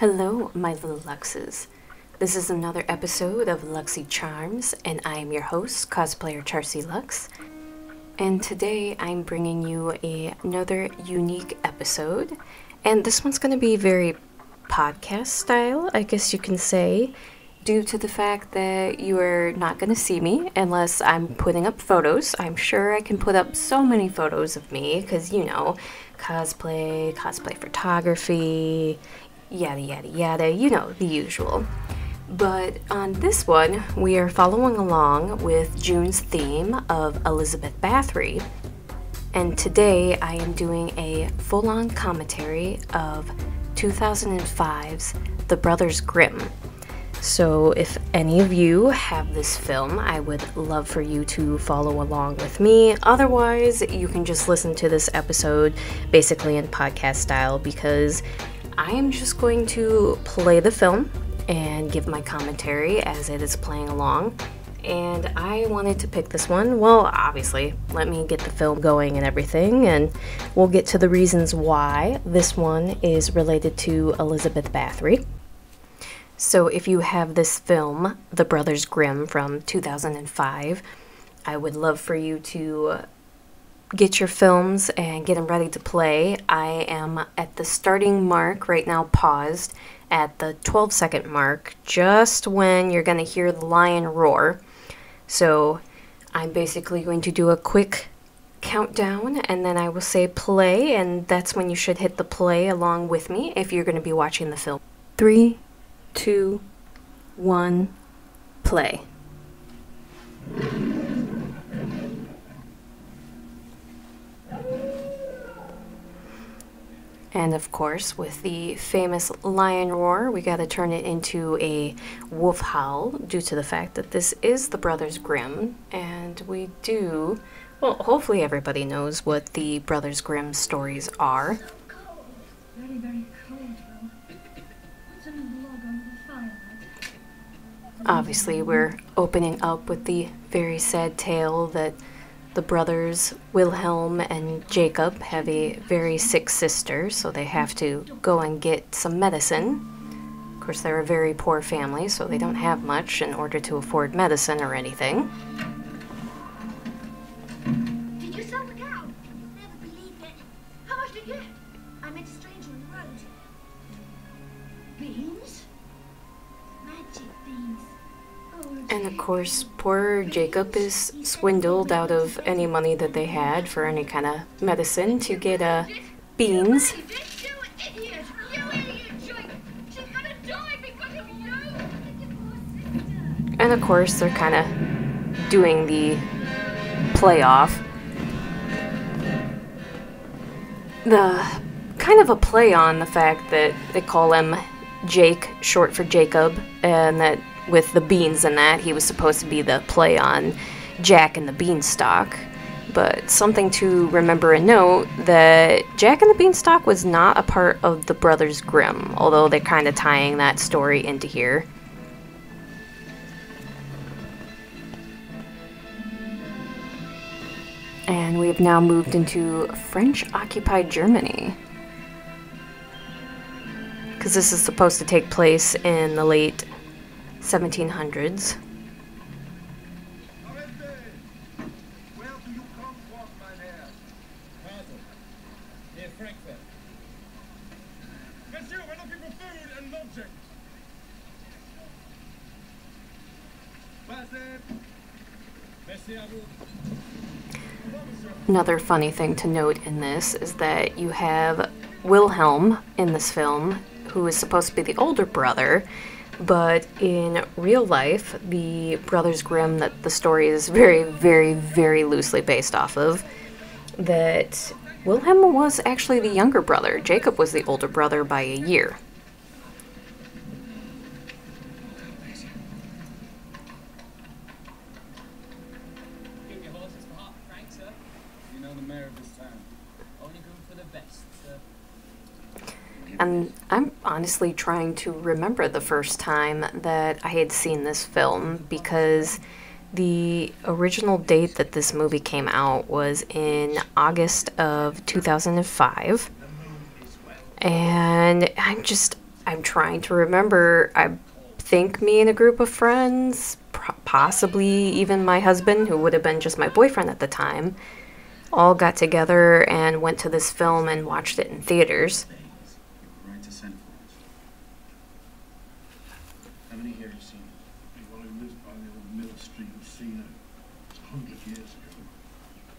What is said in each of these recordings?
Hello, my little Luxes. This is another episode of Luxxxy Charms, and I am your host, cosplayer Charsie Lux. And today I'm bringing you another unique episode, and this one's going to be very podcast style, I guess you can say, due to the fact that you are not going to see me unless I'm putting up photos. I'm sure I can put up so many photos of me, because, you know, cosplay photography, yada yada yada, you know, the usual. But on this one, we are following along with June's theme of Elizabeth Báthory, and today I am doing a full-on commentary of 2005's The Brothers Grimm. So if any of you have this film, I would love for you to follow along with me. Otherwise, you can just listen to this episode basically in podcast style, because I am just going to play the film and give my commentary as it is playing along. And I wanted to pick this one. Well, obviously, let me get the film going and everything, and we'll get to the reasons why this one is related to Elizabeth Báthory. So if you have this film, The Brothers Grimm from 2005, I would love for you to get your films and get them ready to play. I am at the starting mark right now, paused at the 12-second mark, just when you're going to hear the lion roar. So I'm basically going to do a quick countdown, and then I will say play, and that's when you should hit the play along with me if you're going to be watching the film. 3, 2, 1, play. And of course, with the famous lion roar, we gotta turn it into a wolf howl due to the fact that this is the Brothers Grimm, and we do, well, hopefully everybody knows what the Brothers Grimm stories are. Very, very cold. What's in a log under the firelight? Obviously, we're opening up with the very sad tale that the brothers Wilhelm and Jacob have a very sick sister, so they have to go and get some medicine. Of course, they're a very poor family, so they don't have much in order to afford medicine or anything. Did you sell the cow? Never believed it. How much did you get? I met a stranger on the road. Beans? Magic beans. And of course, poor Jacob is swindled out of any money that they had for any kind of medicine to get beans. And of course, they're kind of doing the play-off. The kind of a play on the fact that they call him Jake, short for Jacob, and that with the beans and that, he was supposed to be the play on Jack and the Beanstalk. But something to remember and note, that Jack and the Beanstalk was not a part of the Brothers Grimm, although they're kind of tying that story into here. And we have now moved into French-occupied Germany, because this is supposed to take place in the late 1700s. Where do you come from, Mynheer? Basel, near Frankfurt. Monsieur, we're looking for food and lodging. Basel. Merci à vous. Another funny thing to note in this is that you have Wilhelm in this film, who is supposed to be the older brother, but in real life, the Brothers Grimm that the story is very, very, very loosely based off of, that Wilhelm was actually the younger brother. Jacob was the older brother by a year. Keep your horses for half a franc, sir. You know the mayor of this town. Only good for the best, sir. And I'm honestly trying to remember the first time that I had seen this film, because the original date that this movie came out was in August of 2005. And I I'm trying to remember. I think me and a group of friends, possibly even my husband, who would have been just my boyfriend at the time, all got together and went to this film and watched it in theaters. Right to send for us. How many here have seen it? The one who lives by the old Mill Street casino. 100 years ago.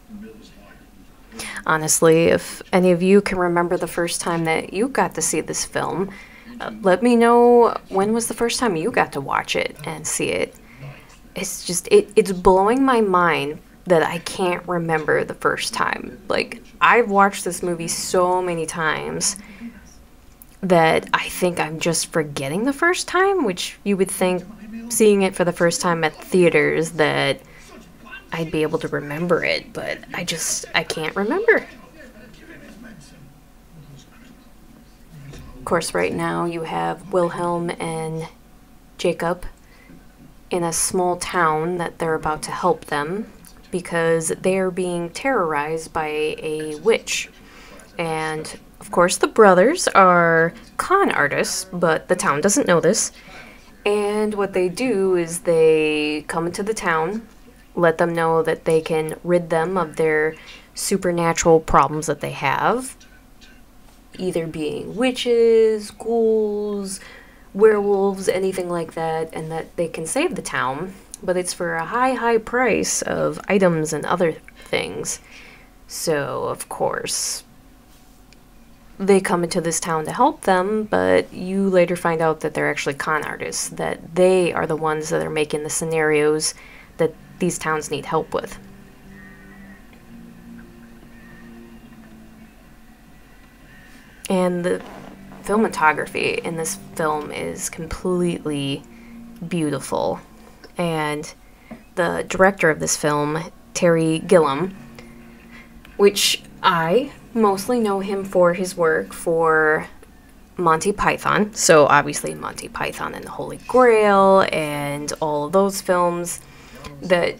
The mill is higher. Honestly, if any of you can remember the first time that you got to see this film, let me know when was the first time you got to watch it and see it. It's just, it's blowing my mind that I can't remember the first time. Like, I've watched this movie so many times that I think I'm just forgetting the first time, which you would think, seeing it for the first time at theaters, that I'd be able to remember it, but I can't remember. Of course, right now you have Wilhelm and Jacob in a small town that they're about to help them because they're being terrorized by a witch. And of course the brothers are con artists, but the town doesn't know this. And what they do is they come into the town, let them know that they can rid them of their supernatural problems that they have, either being witches, ghouls, werewolves, anything like that, and that they can save the town, but it's for a high price of items and other things. So, of course, they come into this town to help them, but you later find out that they're actually con artists, that they are the ones that are making the scenarios that these towns need help with. And the cinematography in this film is completely beautiful. And the director of this film, Terry Gilliam, which I mostly know him for his work for Monty Python. So obviously Monty Python and the Holy Grail and all of those films. That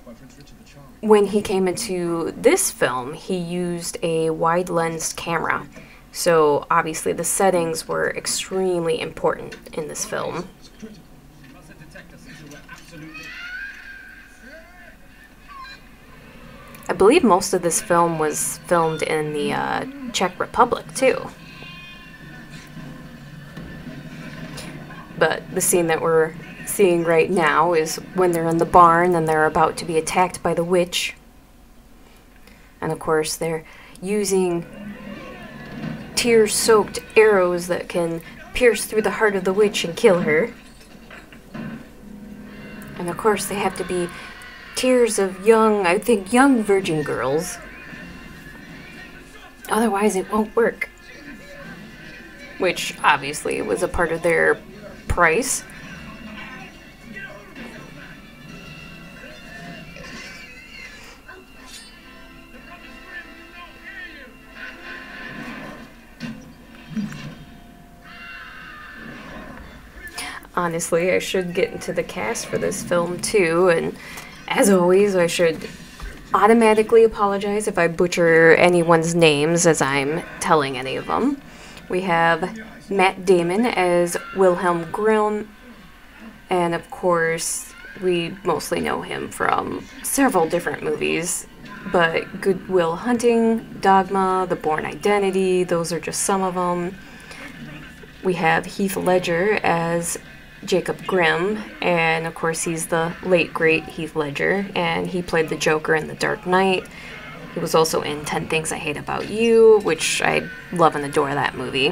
when he came into this film, he used a wide-lensed camera. So obviously the settings were extremely important in this film. I believe most of this film was filmed in the Czech Republic too. But the scene that we're seeing right now is when they're in the barn and they're about to be attacked by the witch. And of course they're using tear-soaked arrows that can pierce through the heart of the witch and kill her. And of course they have to be tears of young virgin girls. Otherwise it won't work. Which obviously was a part of their price. Honestly, I should get into the cast for this film too, and as always, I should automatically apologize if I butcher anyone's names as I'm telling any of them. We have Matt Damon as Wilhelm Grimm, and of course, we mostly know him from several different movies, but Good Will Hunting, Dogma, The Bourne Identity, those are just some of them. We have Heath Ledger as Jacob Grimm, and of course he's the late great Heath Ledger, and he played the Joker in The Dark Knight. He was also in 10 Things I Hate About You, which I love and adore that movie.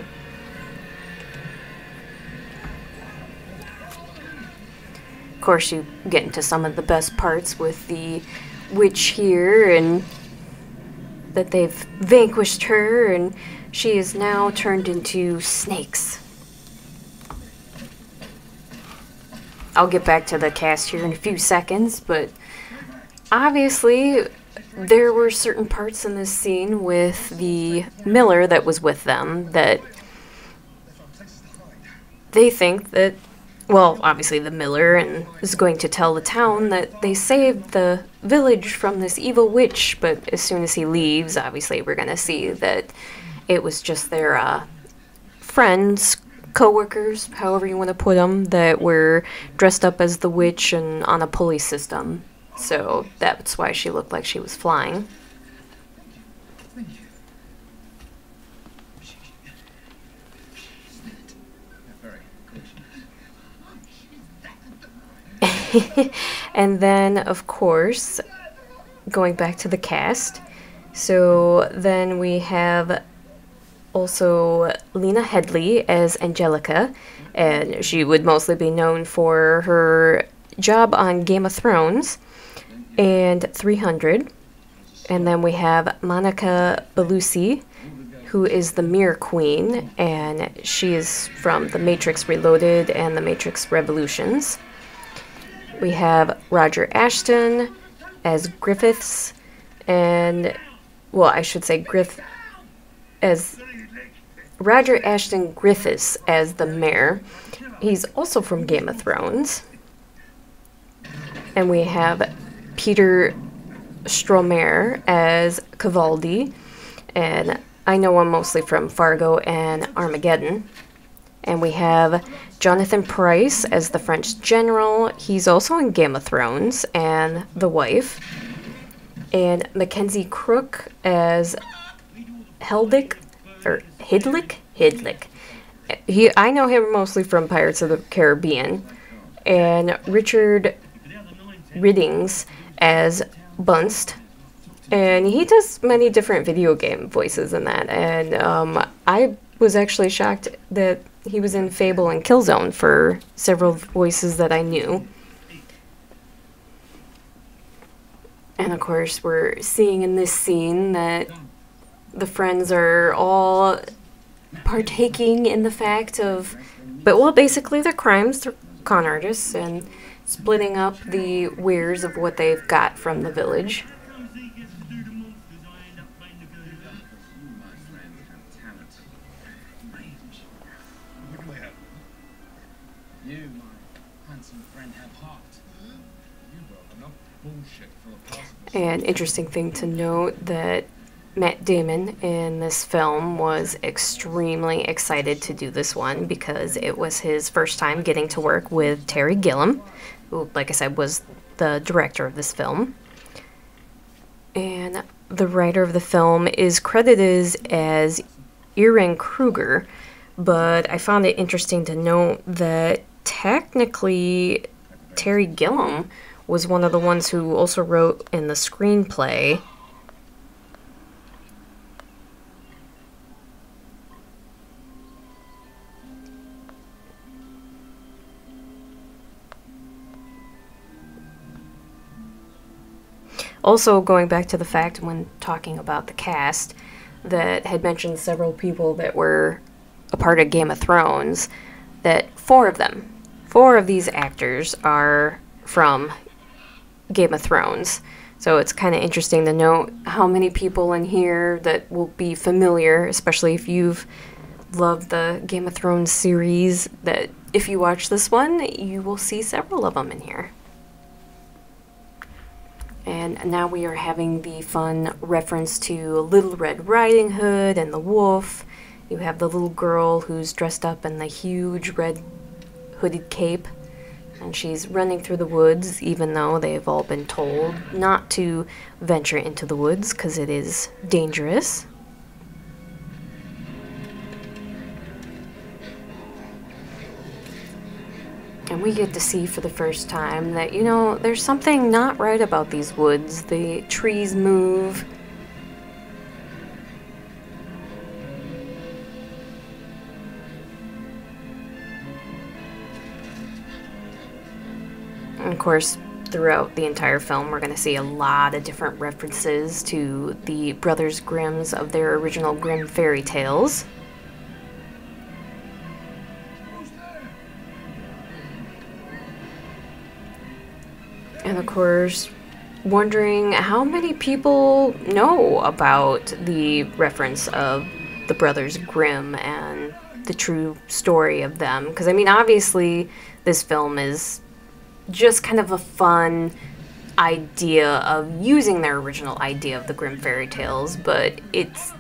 Of course you get into some of the best parts with the witch here, and that they've vanquished her and she is now turned into snakes. I'll get back to the cast here in a few seconds, but obviously there were certain parts in this scene with the miller that was with them that they think that, well, obviously the miller and is going to tell the town that they saved the village from this evil witch, but as soon as he leaves, obviously we're going to see that it was just their friends co-workers, however you want to put them, that were dressed up as the witch and on a pulley system. So that's why she looked like she was flying. And then, of course, going back to the cast, so then we have also Lena Headey as Angelica, and she would mostly be known for her job on Game of Thrones and 300. And then we have Monica Bellucci, who is the Mirror Queen, and she is from The Matrix Reloaded and The Matrix Revolutions. We have Roger Ashton as Griffiths, and, well, I should say Roger Ashton Griffiths as the mayor. He's also from Game of Thrones. And we have Peter Stormare as Cavaldi, and I know him mostly from Fargo and Armageddon. And we have Jonathan Pryce as the French general. He's also in Game of Thrones and The Wife. And Mackenzie Crook as Hidlik. I know him mostly from Pirates of the Caribbean. And Richard Riddings as Bunst. And he does many different video game voices in that. And I was actually shocked that he was in Fable and Killzone for several voices that I knew. And of course, we're seeing in this scene that the friends are all partaking in the fact of, well, basically their crimes, they're con artists, and splitting up the wares of what they've got from the village. An interesting thing to note that Matt Damon in this film was extremely excited to do this one because it was his first time getting to work with Terry Gilliam, who, like I said, was the director of this film. And the writer of the film is credited as Erin Kruger, but I found it interesting to note that technically Terry Gilliam was one of the ones who also wrote in the screenplay. Also, going back to the fact when talking about the cast that had mentioned several people that were a part of Game of Thrones, that four of these actors are from Game of Thrones. So it's kind of interesting to note how many people in here that will be familiar, especially if you've loved the Game of Thrones series, that if you watch this one, you will see several of them in here. And now we are having the fun reference to Little Red Riding Hood and the wolf. You have the little girl who's dressed up in the huge red hooded cape. And she's running through the woods, even though they've all been told not to venture into the woods because it is dangerous. And we get to see for the first time that, you know, there's something not right about these woods. The trees move. And of course, throughout the entire film, we're going to see a lot of different references to the Brothers Grimms of their original Grimm fairy tales. And of course, wondering how many people know about the reference of the Brothers Grimm and the true story of them. Because, I mean, obviously, this film is just kind of a fun idea of using their original idea of the Grimm fairy tales, but it's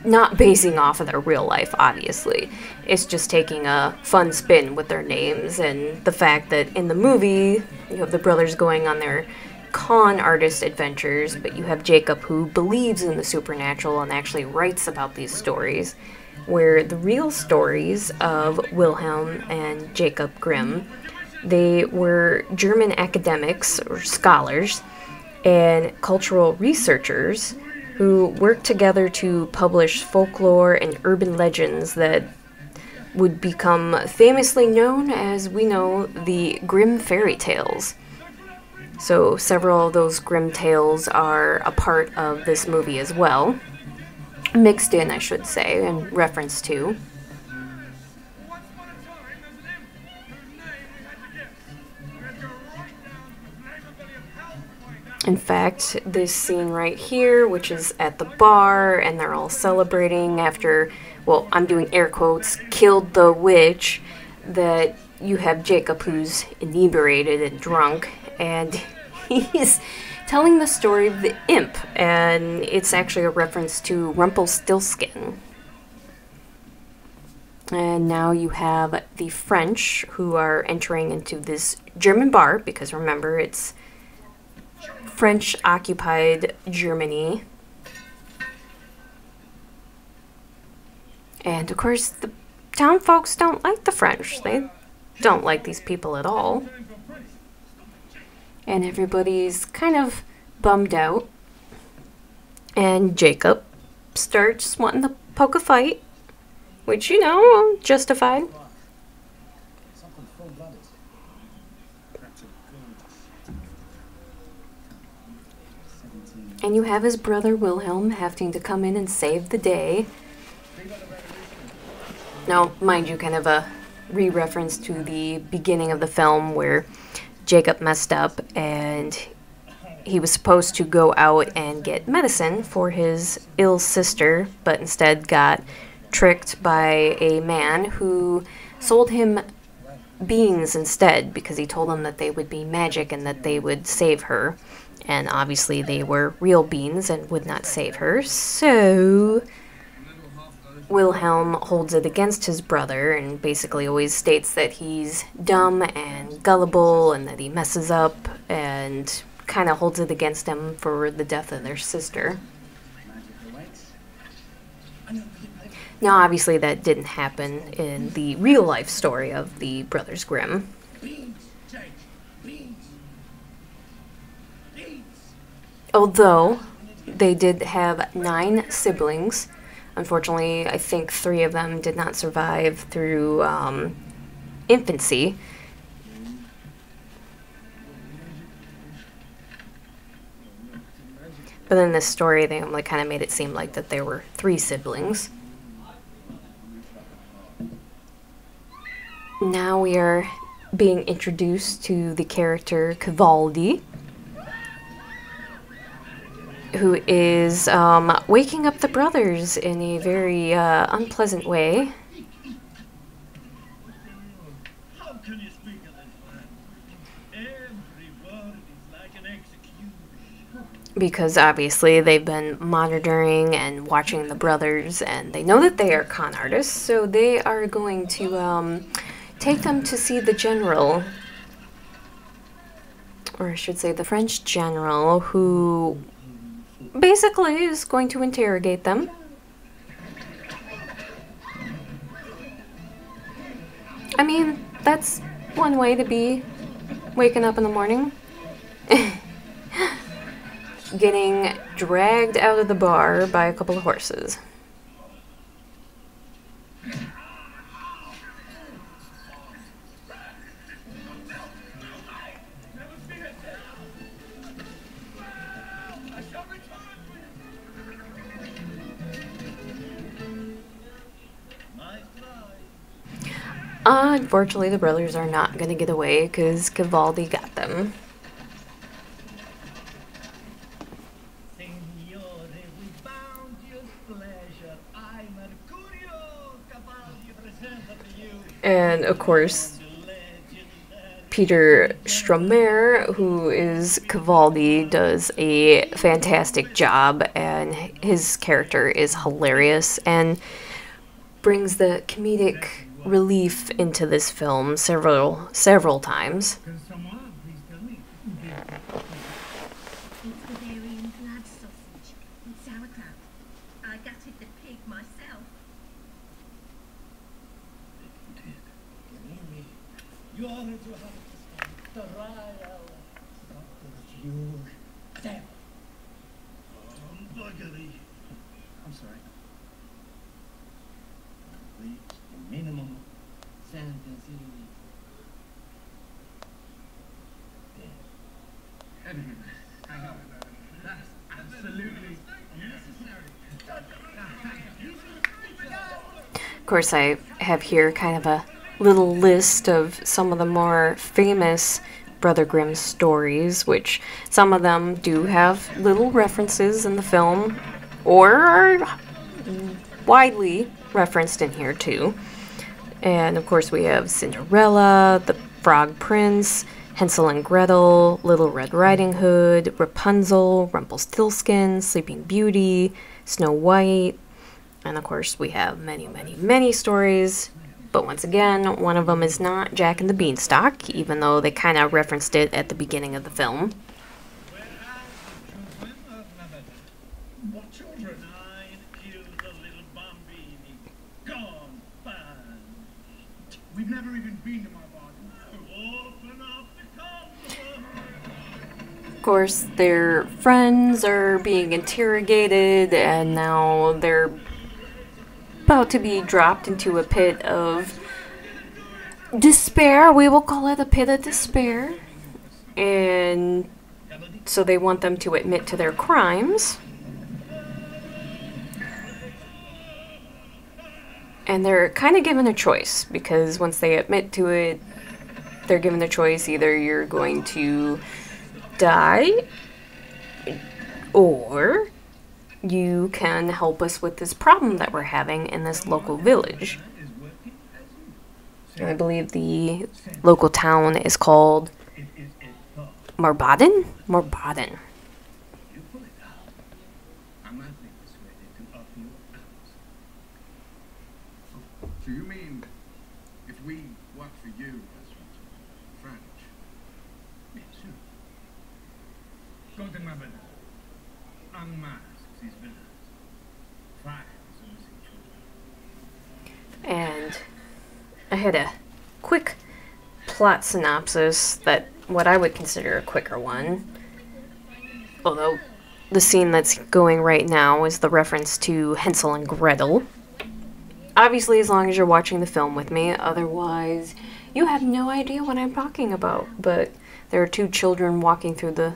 not basing off of their real life, obviously. It's just taking a fun spin with their names, and the fact that in the movie, you have the brothers going on their con artist adventures, but you have Jacob who believes in the supernatural and actually writes about these stories, where the real stories of Wilhelm and Jacob Grimm, they were German academics or scholars and cultural researchers who worked together to publish folklore and urban legends that would become famously known as, we know, the Grimm fairy tales. So several of those Grimm tales are a part of this movie as well. Mixed in, I should say, in reference to. In fact, this scene right here, which is at the bar, and they're all celebrating after, well, I'm doing air quotes, killed the witch, that you have Jacob who's inebriated and drunk, and he's telling the story of the imp, and it's actually a reference to Rumpelstiltskin. And now you have the French who are entering into this German bar, because remember, it's French-occupied Germany. And of course, the town folks don't like the French. They don't like these people at all. And everybody's kind of bummed out. And Jacob starts wanting to poke a fight, which, you know, justified. And you have his brother Wilhelm having to come in and save the day. Now, mind you, kind of a re-reference to the beginning of the film where Jacob messed up and he was supposed to go out and get medicine for his ill sister, but instead got tricked by a man who sold him beans instead because he told them that they would be magic and that they would save her. And obviously they were real beans and would not save her, so Wilhelm holds it against his brother and basically always states that he's dumb and gullible and that he messes up, and kind of holds it against him for the death of their sister. Now obviously that didn't happen in the real life story of the Brothers Grimm. Although they did have 9 siblings, unfortunately, I think 3 of them did not survive through infancy. But in this story, they only kind of made it seem like that there were 3 siblings. Now we are being introduced to the character Cavaldi, who is waking up the brothers in a very unpleasant way. How can you speak of this man? Every word is like an execution. Because obviously they've been monitoring and watching the brothers, and they know that they are con artists, so they are going to take them to see the general, or I should say the French general, who basically is going to interrogate them. I mean, that's one way to be waking up in the morning. Getting dragged out of the bar by a couple of horses. Unfortunately, the brothers are not going to get away because Cavaldi got them. And of course, Peter Stormare, who is Cavaldi, does a fantastic job, and his character is hilarious and brings the comedic relief into this film several times. It's Bavarian blood sausage and sauerkraut. I gutted the pig myself. You are into a the royal huge devil. Buggery. I'm sorry. The minimum fantasy. Anyway, I know. That's absolutely unnecessary. Of course, I have here kind of a little list of some of the more famous Brother Grimm stories, which some of them do have little references in the film, or are widely referenced in here too. And of course we have Cinderella, the Frog Prince, Hansel and Gretel, Little Red Riding Hood, Rapunzel, Rumpelstiltskin, Sleeping Beauty, Snow White, and of course we have many stories. But once again, one of them is not Jack and the Beanstalk, even though they kind of referenced it at the beginning of the film. What children? I killed the little bambini. Gone bad. We've never even been to my garden. Open up the cupboard. Of course, their friends are being interrogated, and now they're about to be dropped into a pit of despair. We will call it a pit of despair. And so they want them to admit to their crimes. And they're kind of given a choice, because once they admit to it, they're given the choice: either you're going to die, or you can help us with this problem that we're having in this local village. And I believe the local town is called Marbaden? Marbaden. So you mean if we work for you as French? Yes, sir. Go to Marbaden. Unmask these villains. Find some missing children. And I had a quick plot synopsis, that what I would consider a quicker one. Although the scene that's going right now is the reference to Hansel and Gretel. Obviously, as long as you're watching the film with me, otherwise you have no idea what I'm talking about. But there are two children walking through the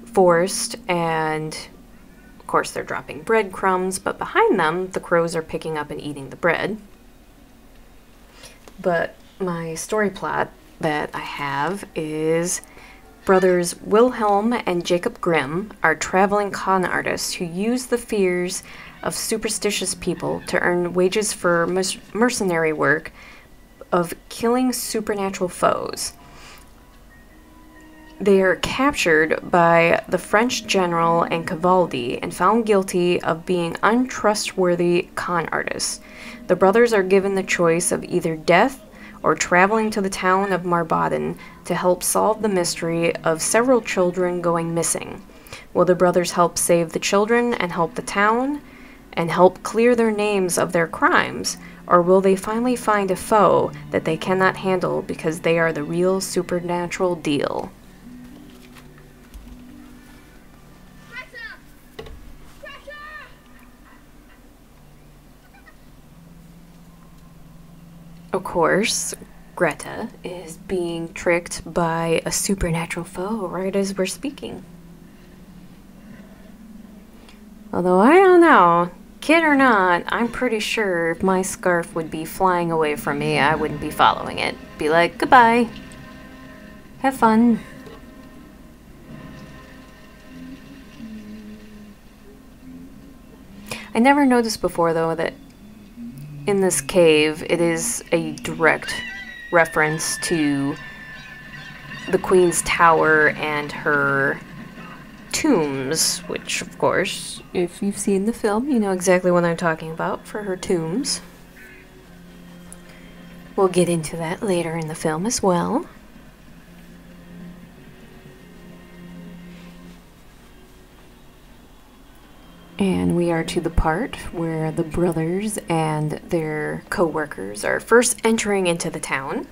forest, and of course they're dropping breadcrumbs, but behind them the crows are picking up and eating the bread. But my story plot that I have is brothers Wilhelm and Jacob Grimm are traveling con artists who use the fears of superstitious people to earn wages for mercenary work of killing supernatural foes. They are captured by the French general and Cavaldi and found guilty of being untrustworthy con artists. The brothers are given the choice of either death or traveling to the town of Marbaden to help solve the mystery of several children going missing. Will the brothers help save the children and help the town, and help clear their names of their crimes, or will they finally find a foe that they cannot handle because they are the real supernatural deal? Of course, Greta is being tricked by a supernatural foe right as we're speaking. Although I don't know, kid or not, I'm pretty sure if my scarf would be flying away from me, I wouldn't be following it. Be like, goodbye. Have fun. I never noticed before, though, that in this cave, it is a direct reference to the Queen's Tower and her tombs, which, of course, if you've seen the film, you know exactly what I'm talking about for her tombs. We'll get into that later in the film as well. And we are to the part where the brothers and their co-workers are first entering into the town.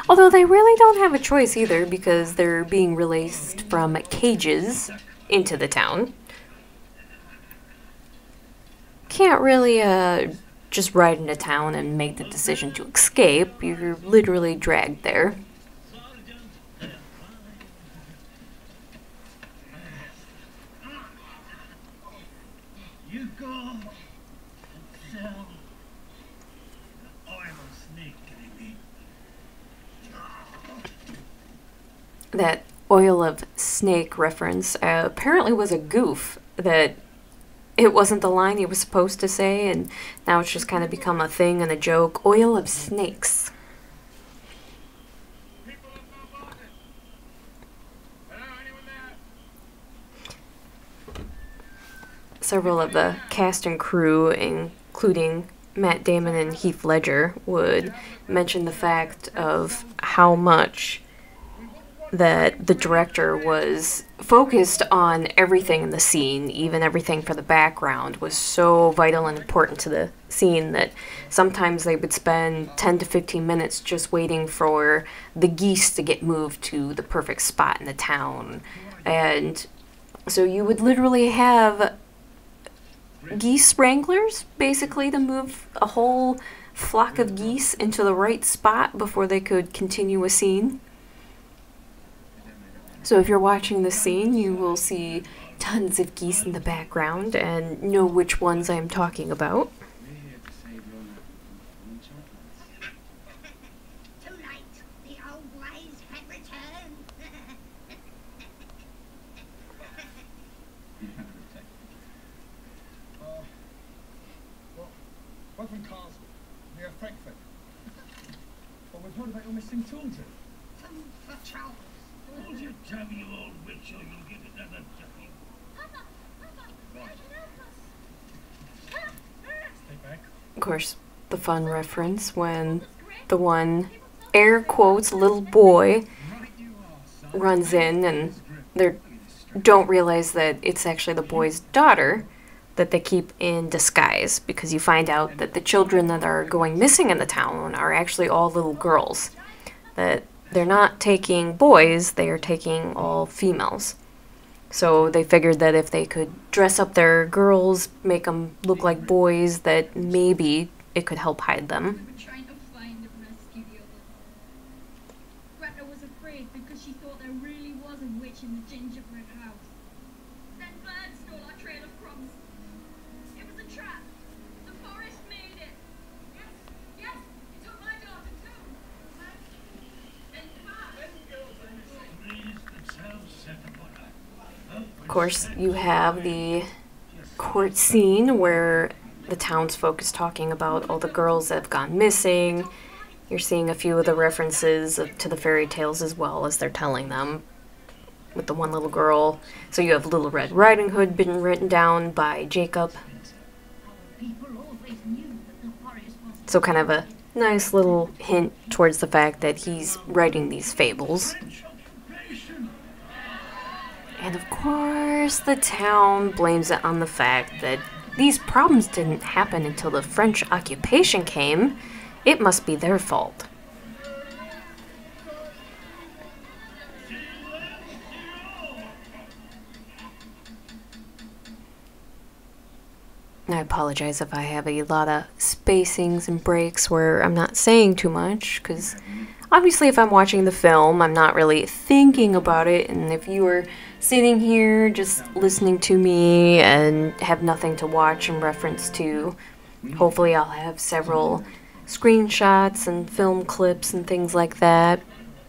Although they really don't have a choice either, because they're being released from cages into the town. Can't really just ride into town and make the decision to escape. You're literally dragged there. You go and sell. I'm a snake, baby. That oil of snake reference apparently was a goof, that it wasn't the line he was supposed to say, and now it's just kind of become a thing and a joke. Oil of snakes. Several of the cast and crew, including Matt Damon and Heath Ledger, would mention the fact of how much that the director was focused on everything in the scene, even everything for the background was so vital and important to the scene that sometimes they would spend 10 to 15 minutes just waiting for the geese to get moved to the perfect spot in the town. And so you would literally have geese wranglers, basically, to move a whole flock of geese into the right spot before they could continue a scene. So if you're watching this scene, you will see tons of geese in the background and know which ones I'm talking about. Tonight, the old ways have returned. We're from Castle, near Frankfurt. Well, we've heard about your missing children. From patrols. Hold your tongue, you old witch, or you'll get another ducking. Papa, What? help us. Stay back. Of course, the fun reference when the one, air quotes, little boy runs in and they don't realize that it's actually the boy's daughter that they keep in disguise, because you find out that the children that are going missing in the town are actually all little girls. That they're not taking boys, they are taking all females. So they figured that if they could dress up their girls, make them look like boys, that maybe it could help hide them. We were trying to find and rescue the others. Greta was afraid because she thought there really was a witch in the gingerbread house. Then birds stole our trail of crumbs. It was a trap. The forest made it. Yes, yes, it took my daughter too. Of course, you have the court scene where the townsfolk is talking about all the girls that have gone missing. You're seeing a few of the references to the fairy tales as well as they're telling them, with the one little girl. So you have Little Red Riding Hood being written down by Jacob. So kind of a nice little hint towards the fact that he's writing these fables. And of course, the town blames it on the fact that these problems didn't happen until the French occupation came. It must be their fault. I apologize if I have a lot of spacings and breaks where I'm not saying too much, because obviously if I'm watching the film, I'm not really thinking about it, and if you are sitting here just listening to me and have nothing to watch in reference to, hopefully I'll have several screenshots and film clips and things like that.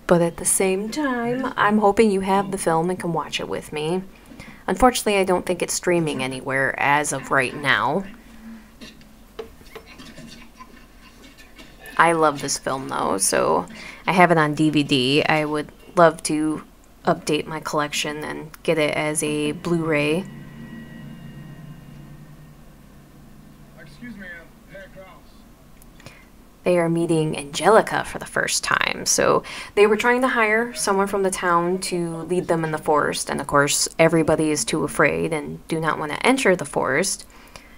But at the same time, I'm hoping you have the film and can watch it with me. Unfortunately, I don't think it's streaming anywhere as of right now. I love this film though, so I have it on DVD. I would love to update my collection and get it as a Blu-ray. Excuse me, Herr Kraus. They are meeting Angelica for the first time. So they were trying to hire someone from the town to lead them in the forest, and of course everybody is too afraid and do not want to enter the forest.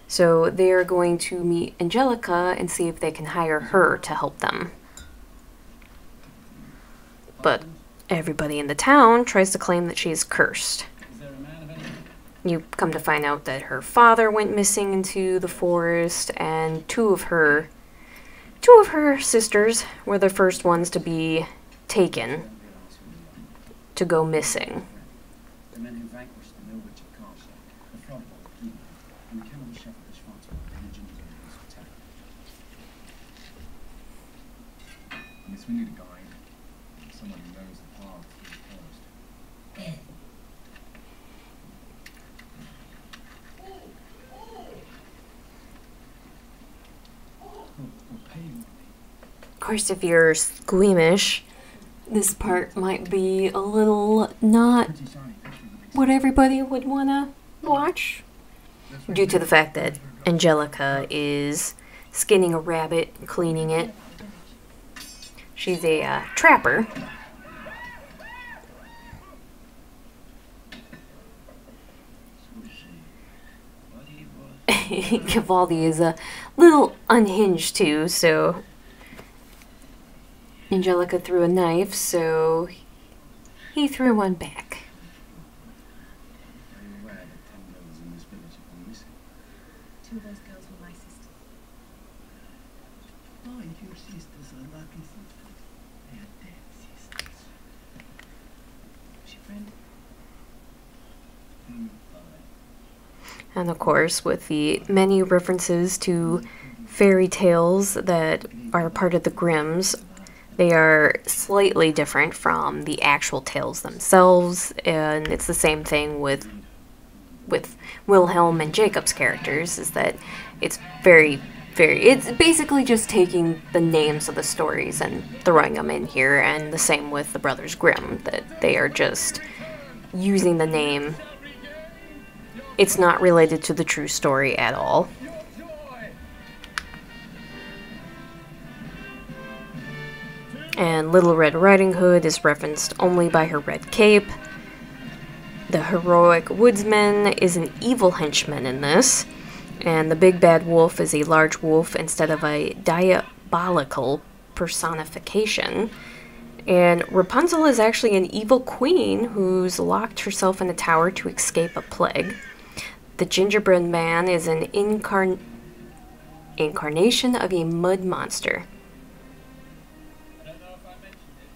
So they are going to meet Angelica and see if they can hire her to help them. But everybody in the town tries to claim that she is cursed. You come to find out that her father went missing into the forest, and two of her sisters were the first ones to be taken to go missing. The men who vanquished the Millwich at Charsie, the Frogboy, Keeper, and the cannibal shepherd responsible for the gingerbread attack. I guess we need a guide, someone who knows the path through the forest. We're paying money. Of course, if you're squeamish, this part might be a little not Pretty sorry, picture of the big what everybody would want to watch, due to the fact that Angelica is skinning a rabbit, cleaning it. She's a trapper. Cavaldi is a little unhinged too, so Angelica threw a knife, so he threw one back. Are you aware that 10 girls in this village have gone missing? 2 of those girls were my sisters. Oh, your sisters are lucky sisters. They are dead sisters. Was your friend? And of course, with the many references to fairy tales that are part of the Grimms, they are slightly different from the actual tales themselves, and it's the same thing with Wilhelm and Jacob's characters, is that it's it's basically just taking the names of the stories and throwing them in here, and the same with the Brothers Grimm, that they are just using the name. It's not related to the true story at all. And Little Red Riding Hood is referenced only by her red cape. The heroic woodsman is an evil henchman in this, and the big bad wolf is a large wolf instead of a diabolical personification. And Rapunzel is actually an evil queen who's locked herself in a tower to escape a plague. The gingerbread man is an incarnation of a mud monster.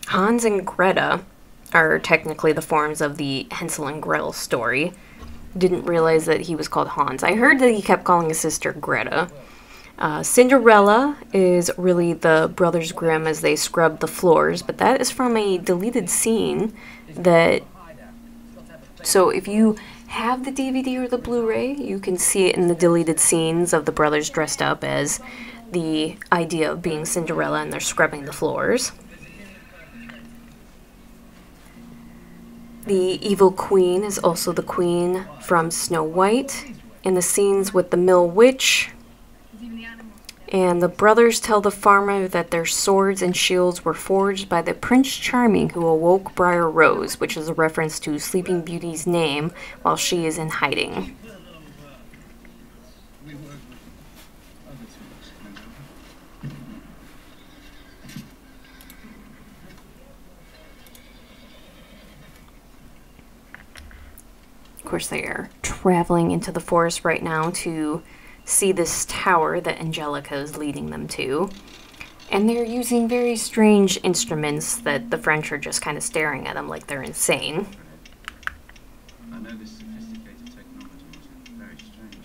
Hans and Greta are technically the forms of the Hansel and Gretel story. Didn't realize that he was called Hans. I heard that he kept calling his sister Greta. Cinderella is really the Brothers Grimm as they scrubbed the floors, but that is from a deleted scene that... So if you have the DVD or the Blu-ray, you can see it in the deleted scenes of the brothers dressed up as the idea of being Cinderella, and they're scrubbing the floors. The evil queen is also the queen from Snow White. In the scenes with the Mill Witch, and the brothers tell the farmer that their swords and shields were forged by the Prince Charming who awoke Briar Rose, which is a reference to Sleeping Beauty's name while she is in hiding. We work with other tools. Of course, they are traveling into the forest right now to see this tower that Angelica is leading them to. And they're using very strange instruments that the French are just kind of staring at them like they're insane. I know this sophisticated technology is very strange.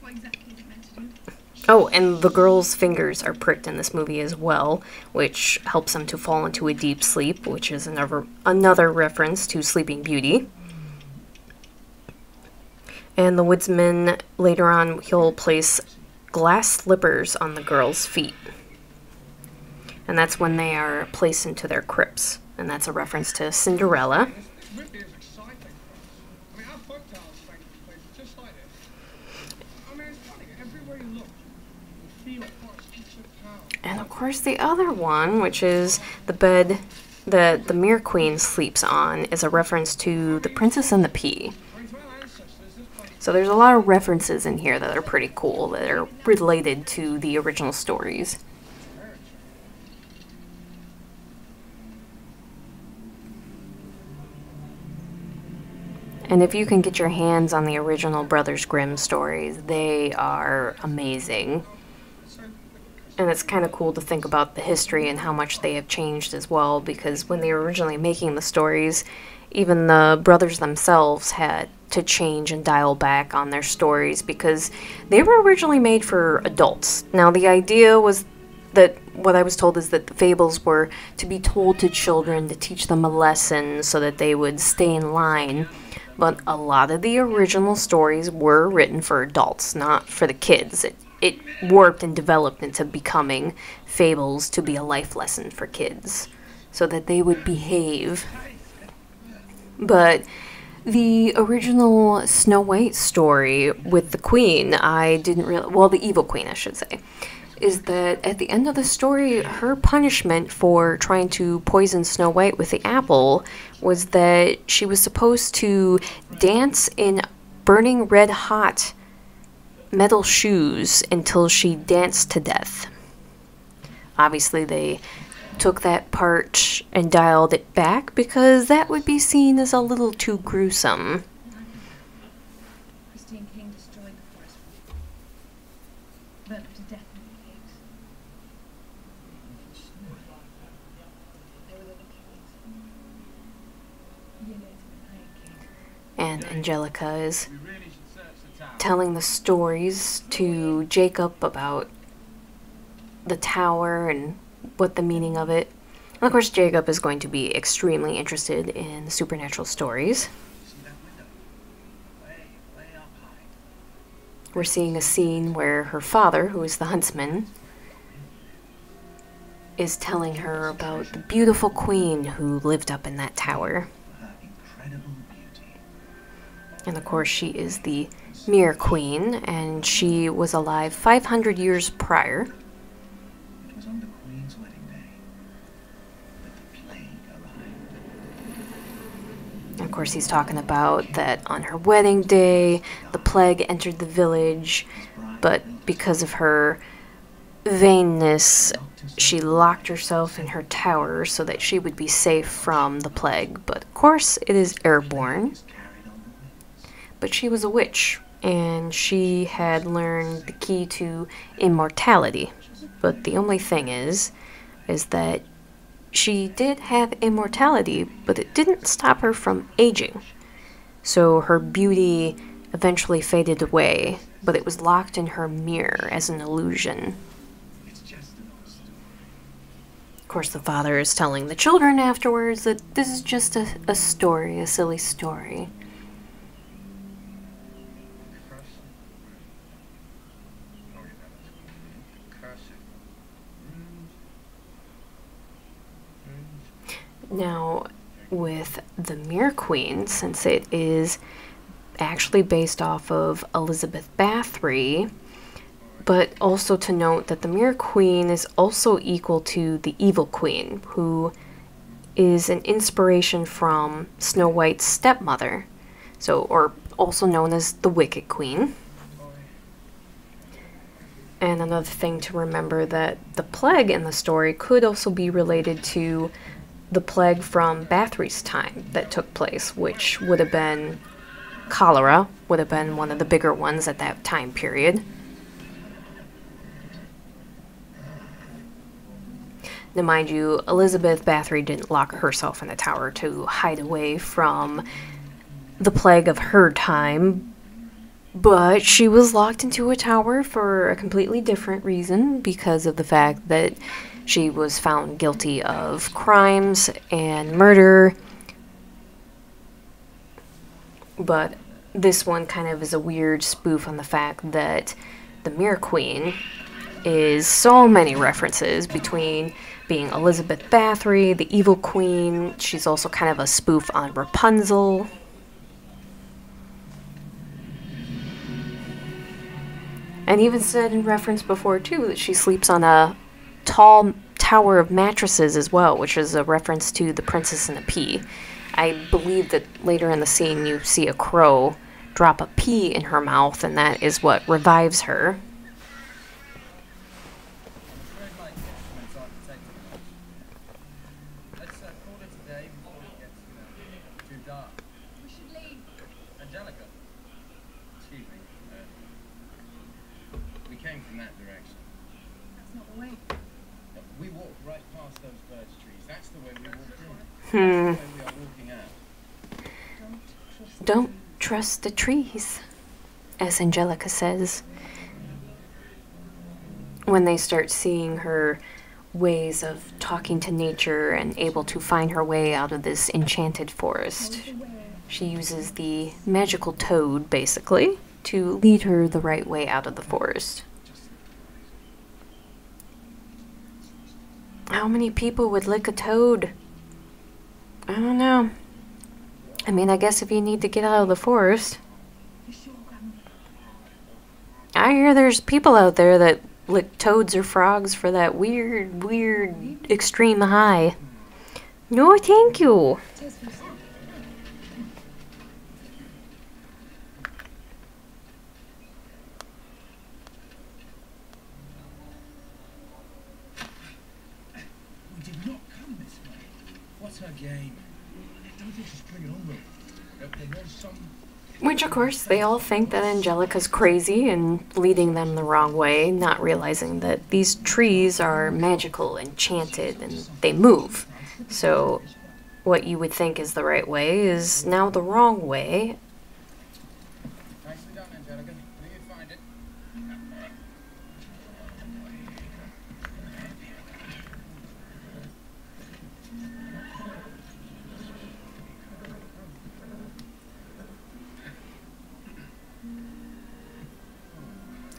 What exactly is it meant to do? Oh, and the girls' fingers are pricked in this movie as well, which helps them to fall into a deep sleep, which is another reference to Sleeping Beauty. And the woodsman, later on, he'll place glass slippers on the girls' feet. And that's when they are placed into their crypts. And that's a reference to Cinderella. This really is exciting for us. I mean, our folk tales take place just like this. I mean, it's funny. Everywhere you look, you feel parts of each town. And of course the other one, which is the bed that the Mere Queen sleeps on, is a reference to The Princess and the Pea. So there's a lot of references in here that are pretty cool, that are related to the original stories. And if you can get your hands on the original Brothers Grimm stories, they are amazing. And it's kind of cool to think about the history and how much they have changed as well, because when they were originally making the stories, even the brothers themselves had to change and dial back on their stories because they were originally made for adults. Now, the idea was that, what I was told is that the fables were to be told to children to teach them a lesson so that they would stay in line. But a lot of the original stories were written for adults, not for the kids. It warped and developed into becoming fables to be a life lesson for kids, so that they would behave. But the original Snow White story with the queen, I didn't really, well, the evil queen, I should say, is that at the end of the story, her punishment for trying to poison Snow White with the apple was that she was supposed to dance in burning red hot metal shoes until she danced to death. Obviously, they took that part and dialed it back because that would be seen as a little too gruesome. Christine King destroyed the forest. Burnt to death in the caves. They were the kings. You later the Night King. And Angelica is telling the stories to Jacob about the tower and what the meaning of it. And of course, Jacob is going to be extremely interested in supernatural stories. We're seeing a scene where her father, who is the huntsman, is telling her about the beautiful queen who lived up in that tower. And of course, she is the Mere Queen, and she was alive 500 years prior. It was on the Queen's wedding day that the plague arrived. Of course, he's talking about that on her wedding day, the plague entered the village, but because of her vainness, she locked herself in her tower so that she would be safe from the plague. But of course, it is airborne. But she was a witch, and she had learned the key to immortality. But the only thing is that she did have immortality, but it didn't stop her from aging. So her beauty eventually faded away, but it was locked in her mirror as an illusion. Of course, the father is telling the children afterwards that this is just a story, a silly story. Now, with the Mere Queen, since it is actually based off of Elizabeth Báthory, but also to note that the Mere Queen is also equal to the Evil Queen, who is an inspiration from Snow White's stepmother, or also known as the Wicked Queen. And another thing to remember, that the plague in the story could also be related to the plague from Bathory's time that took place, which would have been cholera, would have been one of the bigger ones at that time period. Now, mind you, Elizabeth Báthory didn't lock herself in a tower to hide away from the plague of her time, but she was locked into a tower for a completely different reason, because of the fact that she was found guilty of crimes and murder. But this one kind of is a weird spoof on the fact that the Mere Queen is so many references between being Elizabeth Báthory, the evil queen. She's also kind of a spoof on Rapunzel. And even said in reference before, too, that she sleeps on a tall tower of mattresses as well, which is a reference to The Princess and the Pea. I believe that later in the scene you see a crow drop a pea in her mouth, and that is what revives her. We should leave. Angelica. Excuse me. We came from that direction. That's not the way. We walked right past those birch trees. That's the way we walked in. Hmm. That's the way we are walking out. Don't trust the trees, as Angelica says. When they start seeing her ways of talking to nature and able to find her way out of this enchanted forest, she uses the magical toad, basically, to lead her the right way out of the forest. How many people would lick a toad? I don't know. I mean, I guess if you need to get out of the forest. I hear there's people out there that lick toads or frogs for that weird, extreme high. No, thank you. We did not come this way. What's her game? I don't think she's bringing over. There was some... Which, of course, they all think that Angelica's crazy and leading them the wrong way, not realizing that these trees are magical, enchanted, and they move. So, what you would think is the right way is now the wrong way. Nicely done, Angelica. Will you find it?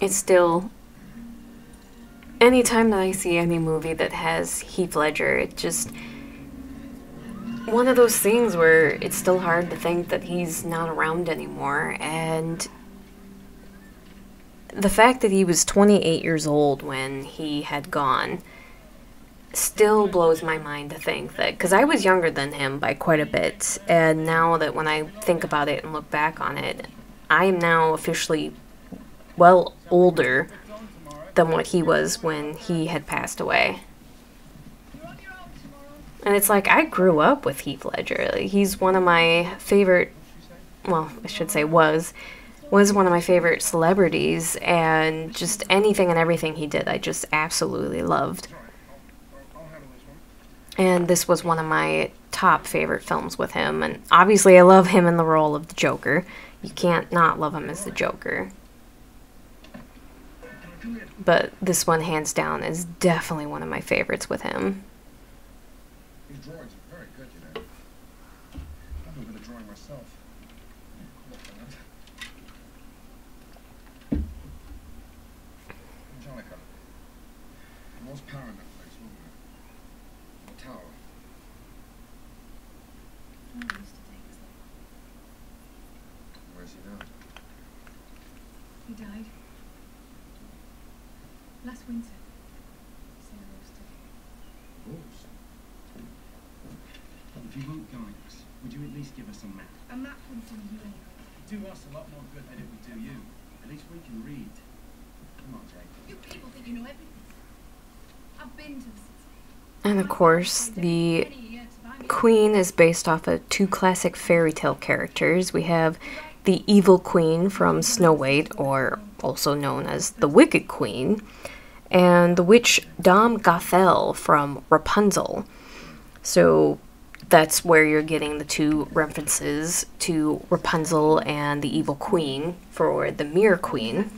It's still... Anytime that I see any movie that has Heath Ledger, it just... One of those things where it's still hard to think that he's not around anymore, and the fact that he was 28 years old when he had gone still blows my mind to think that, because I was younger than him by quite a bit, and now that when I think about it and look back on it, I am now officially well older than what he was when he had passed away. And it's like, I grew up with Heath Ledger. Like, he's one of my favorite, well, I should say was one of my favorite celebrities, and just anything and everything he did, I just absolutely loved. And this was one of my top favorite films with him, and obviously I love him in the role of the Joker. You can't not love him as the Joker. But this one, hands down, is definitely one of my favorites with him. These drawings are very good, you know. I've been with a drawing myself. Look at that. Angelica. There was power in that place, wasn't there? The tower. Where's he now? He died. Last winter. Say a rose today. Wolves. If you won't guide us, would you at least give us a map? A map from you anyway. Do us a lot more good than it would do you. At least we can read. Come on, Jake. You people think you know everything. I've been to the city. And of course, the Queen is based off of two classic fairy tale characters. We have the evil queen from Snow White, or also known as the Wicked Queen, and the witch Dame Gothel from Rapunzel. So that's where you're getting the two references to Rapunzel and the evil queen for the Mirror Queen.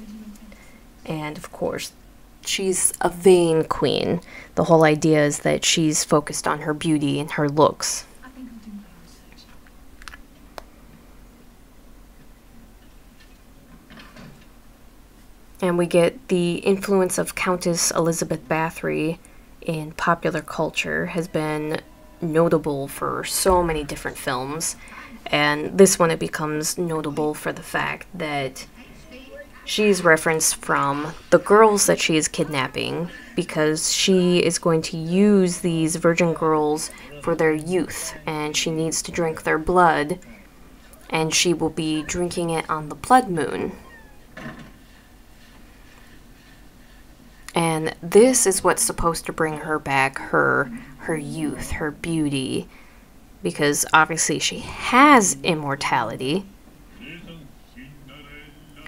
And of course, she's a vain queen. The whole idea is that she's focused on her beauty and her looks. I think I'll do my research. And we get the influence of Countess Elizabeth Báthory in popular culture, has been notable for so many different films, and this one it becomes notable for the fact that she's referenced from the girls that she is kidnapping, because she is going to use these virgin girls for their youth, and she needs to drink their blood, and she will be drinking it on the blood moon. And this is what's supposed to bring her back her youth, her beauty, because obviously she has immortality.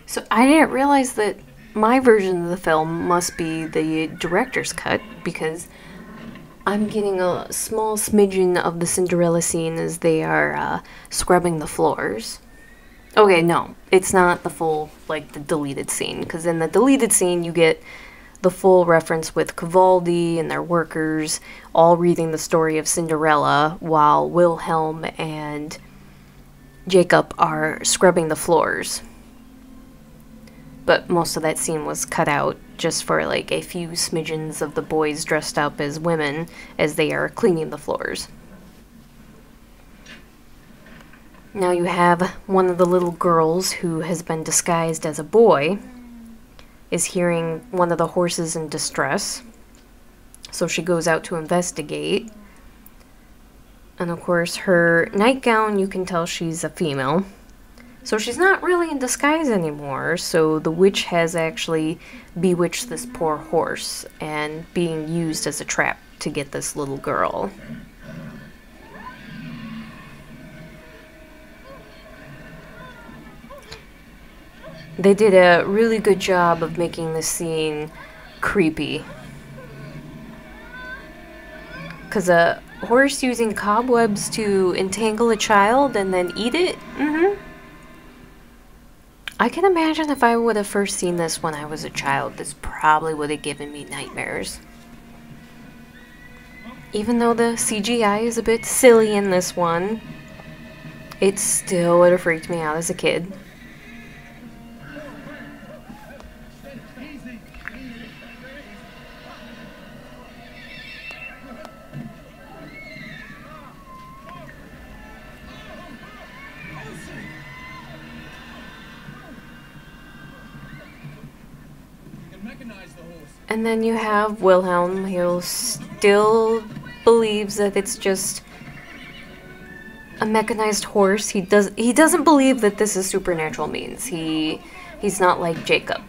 So I didn't realize that my version of the film must be the director's cut, because I'm getting a small smidgen of the Cinderella scene as they are scrubbing the floors. Okay, no, it's not the full, like, the deleted scene, because in the deleted scene you get the full reference with Cavaldi and their workers all reading the story of Cinderella while Wilhelm and Jacob are scrubbing the floors. But most of that scene was cut out just for like a few smidgens of the boys dressed up as women as they are cleaning the floors. Now you have one of the little girls who has been disguised as a boy is hearing one of the horses in distress, so she goes out to investigate. And of course her nightgown, you can tell she's a female, so she's not really in disguise anymore, so the witch has actually bewitched this poor horse and being used as a trap to get this little girl. They did a really good job of making the scene creepy. Because a horse using cobwebs to entangle a child and then eat it? I can imagine if I would have first seen this when I was a child, this probably would have given me nightmares. Even though the CGI is a bit silly in this one, it still would have freaked me out as a kid. And then you have Wilhelm. He'll still believes that it's just a mechanized horse. He doesn't believe that this is supernatural means. He's not like Jacob,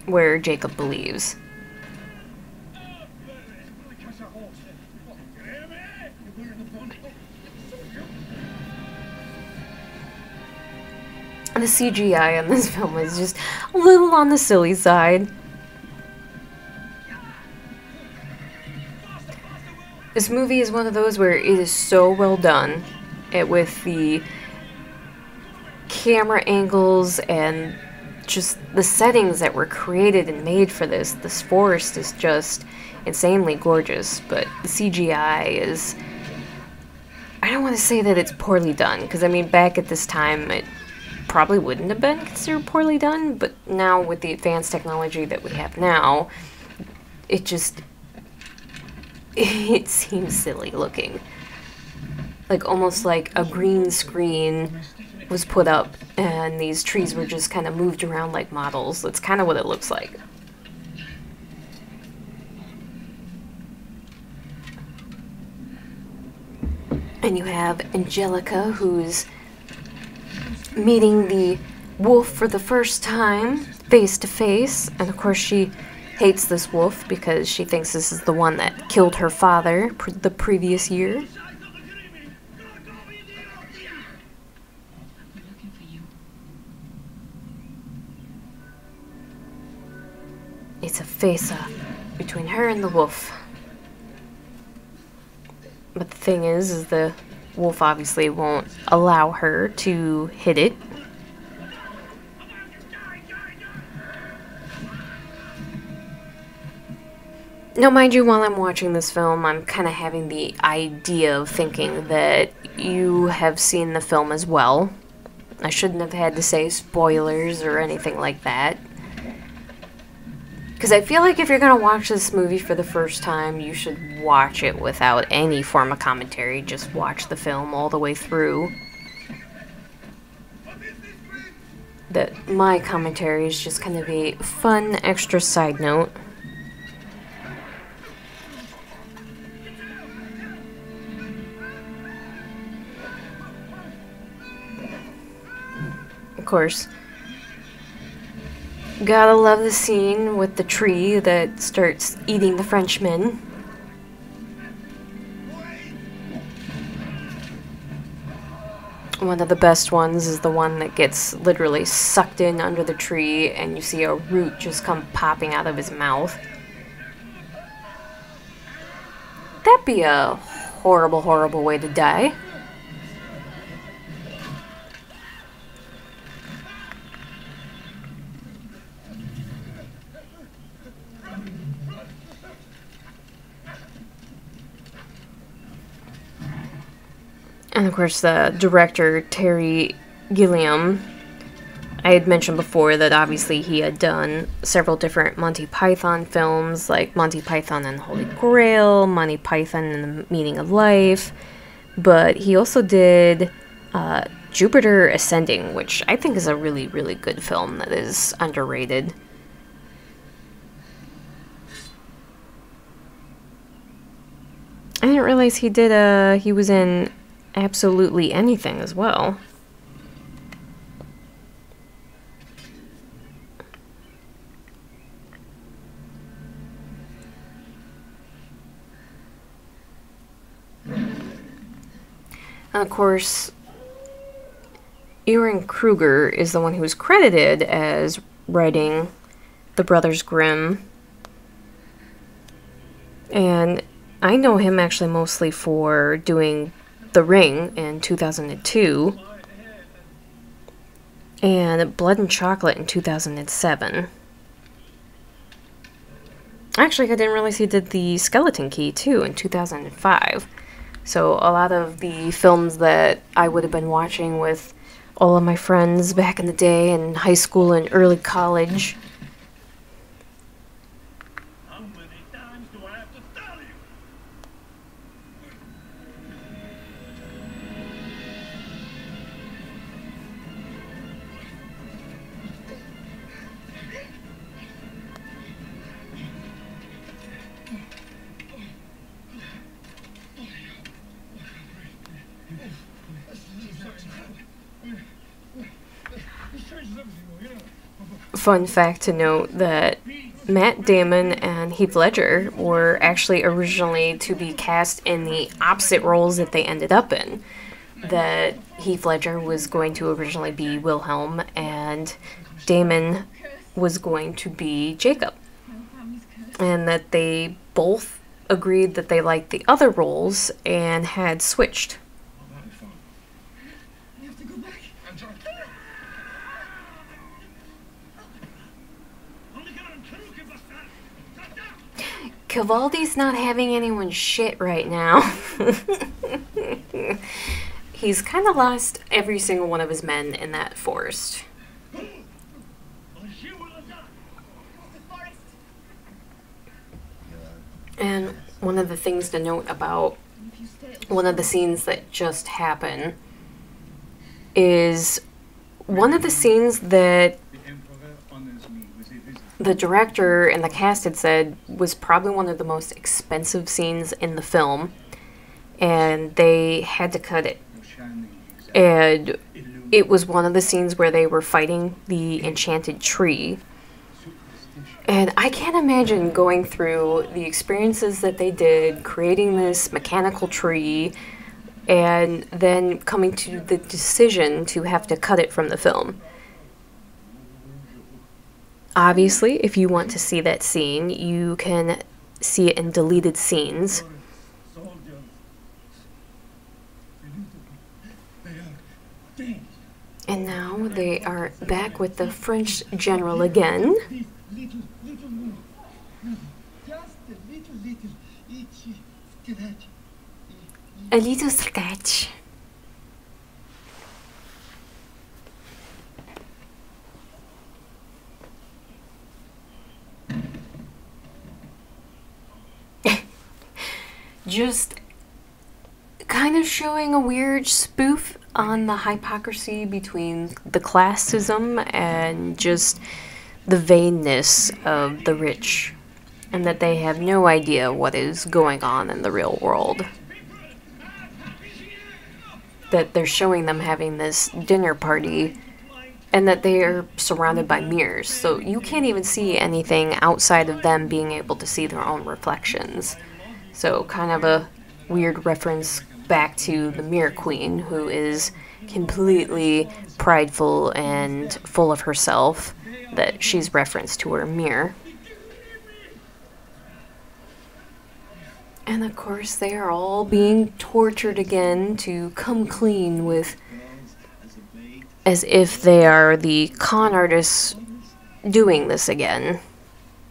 where Jacob believes. And the CGI on this film is just a little on the silly side. This movie is one of those where it is so well done, with the camera angles and just the settings that were created and made for this. This forest is just insanely gorgeous, but the CGI is... I don't want to say that it's poorly done, because I mean back at this time it probably wouldn't have been considered poorly done, but now with the advanced technology that we have now, it just... it seems silly looking. Like almost like a green screen was put up and these trees were just kind of moved around like models. That's kind of what it looks like. And you have Angelica, who's meeting the wolf for the first time, face to face, and of course she hates this wolf because she thinks this is the one that killed her father the previous year. It's a face-off between her and the wolf. But the thing is the wolf obviously won't allow her to hit it. Now, mind you, while I'm watching this film, I'm kind of having the idea of thinking that you have seen the film as well. I shouldn't have had to say spoilers or anything like that. Because I feel like if you're going to watch this movie for the first time, you should watch it without any form of commentary. Just watch the film all the way through. That my commentary is just kind of a fun extra side note. Of course, gotta love the scene with the tree that starts eating the Frenchmen. One of the best ones is the one that gets literally sucked in under the tree and you see a root just come popping out of his mouth. That'd be a horrible, horrible way to die. And of course the director, Terry Gilliam, I had mentioned before that obviously he had done several different Monty Python films, like Monty Python and the Holy Grail, Monty Python and the Meaning of Life, but he also did Jupiter Ascending, which I think is a really, really good film that is underrated. I didn't realize he was in Absolutely Anything as well. And of course, Ehren Kruger is the one who was credited as writing the Brothers Grimm. And I know him actually mostly for doing The Ring in 2002 and Blood and Chocolate in 2007. Actually, I didn't realize he did The Skeleton Key too in 2005. So a lot of the films that I would have been watching with all of my friends back in the day in high school and early college. How many times do I have to tell you? Fun fact to note that Matt Damon and Heath Ledger were actually originally to be cast in the opposite roles that they ended up in. That Heath Ledger was going to originally be Wilhelm and Damon was going to be Jacob. And that they both agreed that they liked the other roles and had switched. We have to go back. I'm sorry. Cavaldi's not having anyone's shit right now. He's kind of lost every single one of his men in that forest. And one of the things to note about one of the scenes that just happened is one of the scenes that the director and the cast had said was probably one of the most expensive scenes in the film, and they had to cut it. And it was one of the scenes where they were fighting the enchanted tree. And I can't imagine going through the experiences that they did, creating this mechanical tree, and then coming to the decision to have to cut it from the film. Obviously, if you want to see that scene, you can see it in deleted scenes. And now they are back with the French general again. A little scratch. just kind of showing a weird spoof on the hypocrisy between the classism and just the vainness of the rich, and that they have no idea what is going on in the real world. That they're showing them having this dinner party, and that they are surrounded by mirrors, so you can't even see anything outside of them being able to see their own reflections. So kind of a weird reference back to the Mirror Queen, who is completely prideful and full of herself, that she's referenced to her mirror. And of course they are all being tortured again to come clean with, as if they are the con artists doing this again.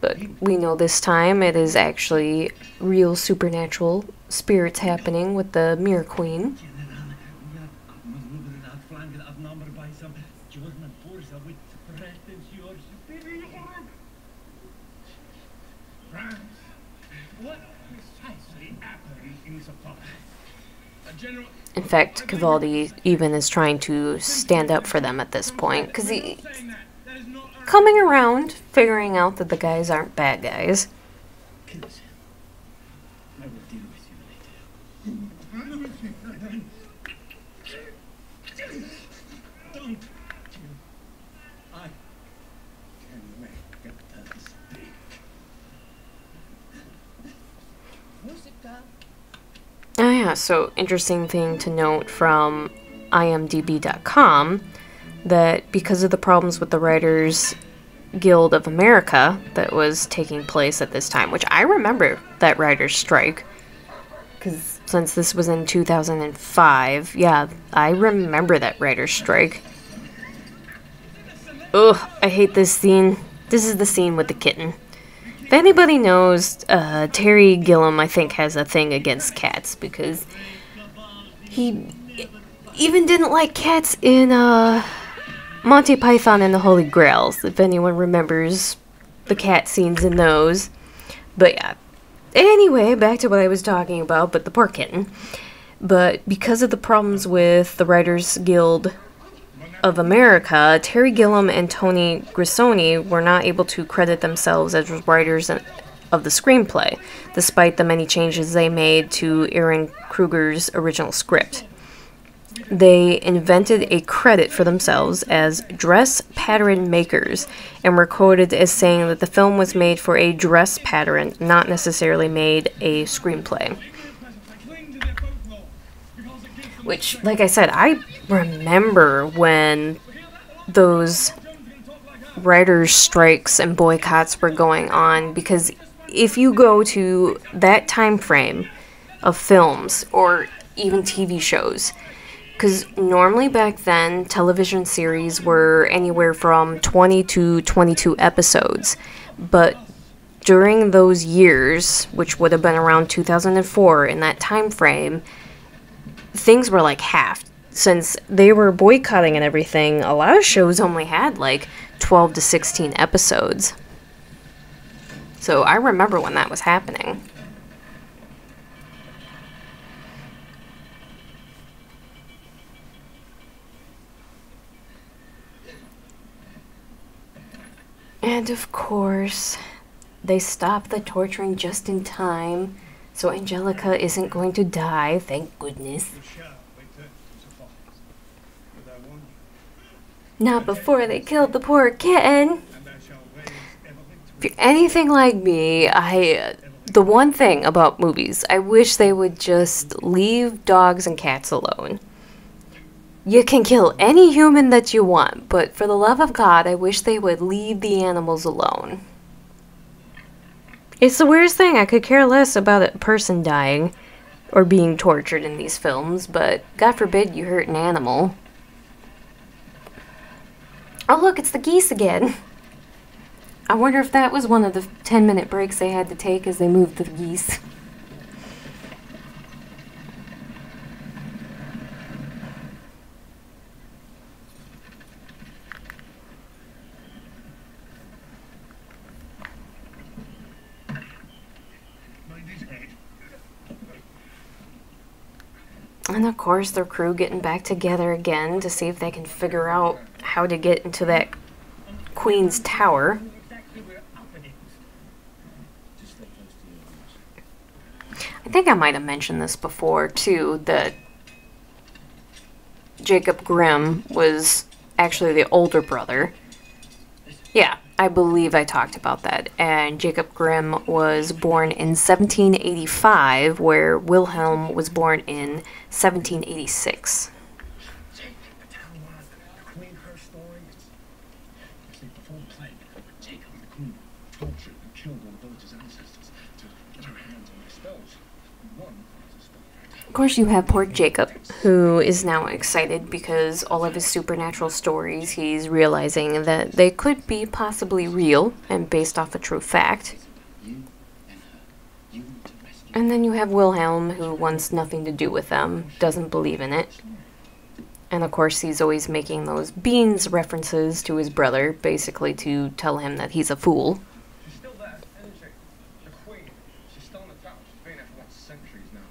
But we know this time it is actually real supernatural spirits happening with the Mirror Queen. In fact, Cavaldi even is trying to stand up for them at this point, because he's coming around, figuring out that the guys aren't bad guys. Oh yeah, so interesting thing to note from imdb.com, that because of the problems with the Writers Guild of America that was taking place at this time, which I remember that writer's strike, because since this was in 2005, yeah, I remember that writer's strike. Ugh, I hate this scene. This is the scene with the kitten. If anybody knows, Terry Gilliam, I think, has a thing against cats, because he even didn't like cats in Monty Python and the Holy Grails, if anyone remembers the cat scenes in those. But yeah, anyway, back to what I was talking about, but the poor kitten. But because of the problems with the Writers Guild of America, Terry Gilliam and Tony Grisoni were not able to credit themselves as writers of the screenplay, despite the many changes they made to Aaron Kruger's original script. They invented a credit for themselves as dress pattern makers, and were quoted as saying that the film was made for a dress pattern, not necessarily made a screenplay. Which, like I said, I remember when those writers' strikes and boycotts were going on, because if you go to that time frame of films or even TV shows, because normally back then television series were anywhere from 20 to 22 episodes, but during those years, which would have been around 2004, in that time frame, things were like half. Since they were boycotting and everything, a lot of shows only had like 12 to 16 episodes. So I remember when that was happening. And of course, they stop the torturing just in time, so Angelica isn't going to die, thank goodness. Not before they killed the poor kitten. If you're anything like me, the one thing about movies, I wish they would just leave dogs and cats alone. You can kill any human that you want, but for the love of God, I wish they would leave the animals alone. It's the weirdest thing. I could care less about a person dying or being tortured in these films, but God forbid you hurt an animal. Oh look, it's the geese again. I wonder if that was one of the 10-minute breaks they had to take as they moved the geese. And of course, their crew getting back together again to see if they can figure out how to get into that Queen's Tower. I think I might have mentioned this before, too, that Jacob Grimm was actually the older brother. Yeah, I believe I talked about that. And Jacob Grimm was born in 1785, where Wilhelm was born in 1786. Of course, you have poor Jacob, who is now excited because all of his supernatural stories, he's realizing that they could be possibly real and based off a true fact. And then you have Wilhelm, who wants nothing to do with them, doesn't believe in it. And of course, he's always making those beans references to his brother, basically to tell him that he's a fool. She's still there, isn't she? The Queen. She's still in the tower. She's been there for like centuries now.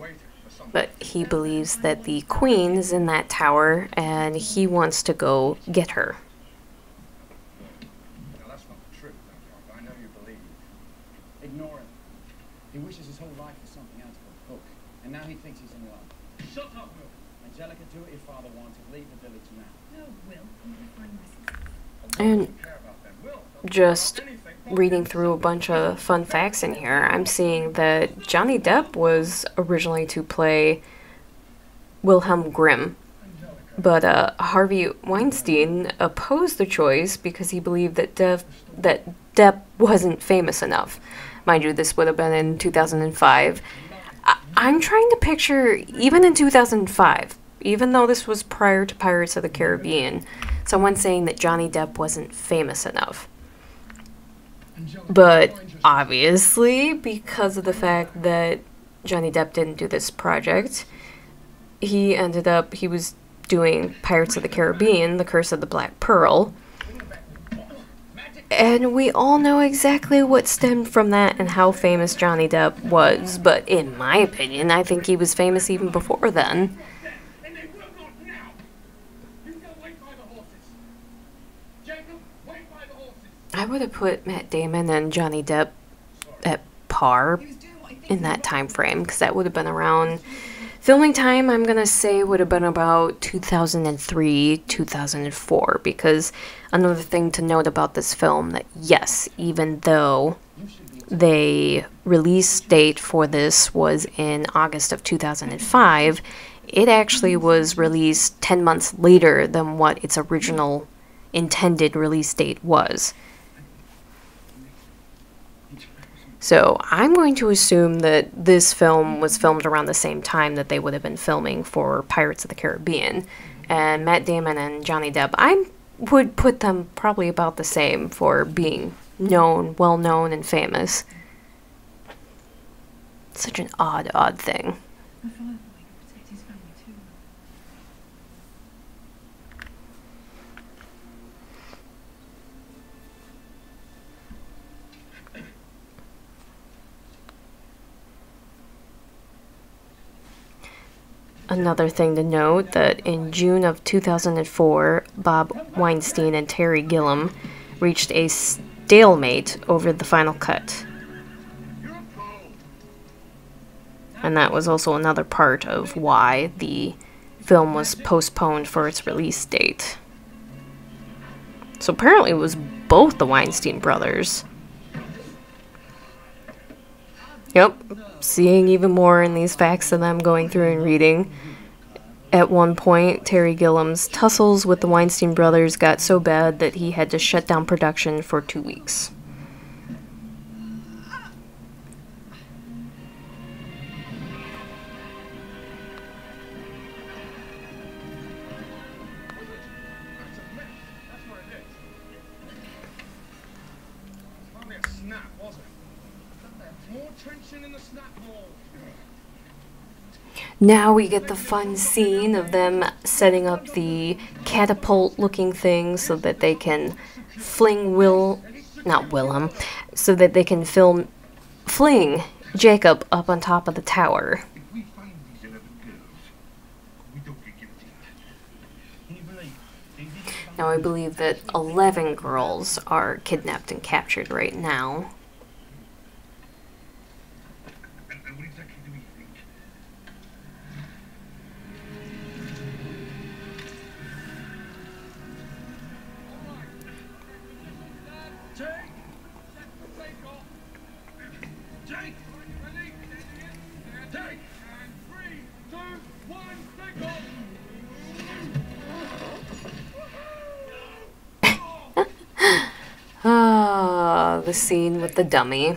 Waiting for something. But he believes that the Queen is in that tower, and he wants to go get her. Now that's not the truth, but I know you believe. Ignore him. He wishes his whole life for something out of a book, and now he thinks he's in love. Shut up, Will. Angelica, do what your father wanted. Leave the village now. No, Will. I'm gonna find myself. And just reading through a bunch of fun facts in here, I'm seeing that Johnny Depp was originally to play Wilhelm Grimm, but Harvey Weinstein opposed the choice because he believed that Depp wasn't famous enough. Mind you, this would have been in 2005. I'm trying to picture, even in 2005, even though this was prior to Pirates of the Caribbean, someone saying that Johnny Depp wasn't famous enough. But obviously, because of the fact that Johnny Depp didn't do this project, he was doing Pirates of the Caribbean, The Curse of the Black Pearl. And we all know exactly what stemmed from that and how famous Johnny Depp was. But in my opinion, I think he was famous even before then. I would have put Matt Damon and Johnny Depp at par in that time frame, because that would have been around filming time. I'm gonna say would have been about 2003, 2004, because another thing to note about this film, that yes, even though the release date for this was in August of 2005, it actually was released 10 months later than what its original intended release date was. So I'm going to assume that this film was filmed around the same time that they would have been filming for Pirates of the Caribbean. And Matt Damon and Johnny Depp, I would put them probably about the same for being known, well-known, and famous. Such an odd thing. My father would protect his family too. Another thing to note, that in June of 2004, Bob Weinstein and Terry Gilliam reached a stalemate over the final cut. And that was also another part of why the film was postponed for its release date. So apparently it was both the Weinstein brothers. Yep, seeing even more in these facts that I'm going through and reading. At one point, Terry Gilliam's tussles with the Weinstein brothers got so bad that he had to shut down production for 2 weeks. Now we get the fun scene of them setting up the catapult-looking thing so that they can fling so that they can fling Jacob up on top of the tower. If we find these 11 girls, Now, I believe that 11 girls are kidnapped and captured right now. And what exactly do we think? Jake! Jake! And 3, 2, 1, take off! Ah, the scene with the dummy.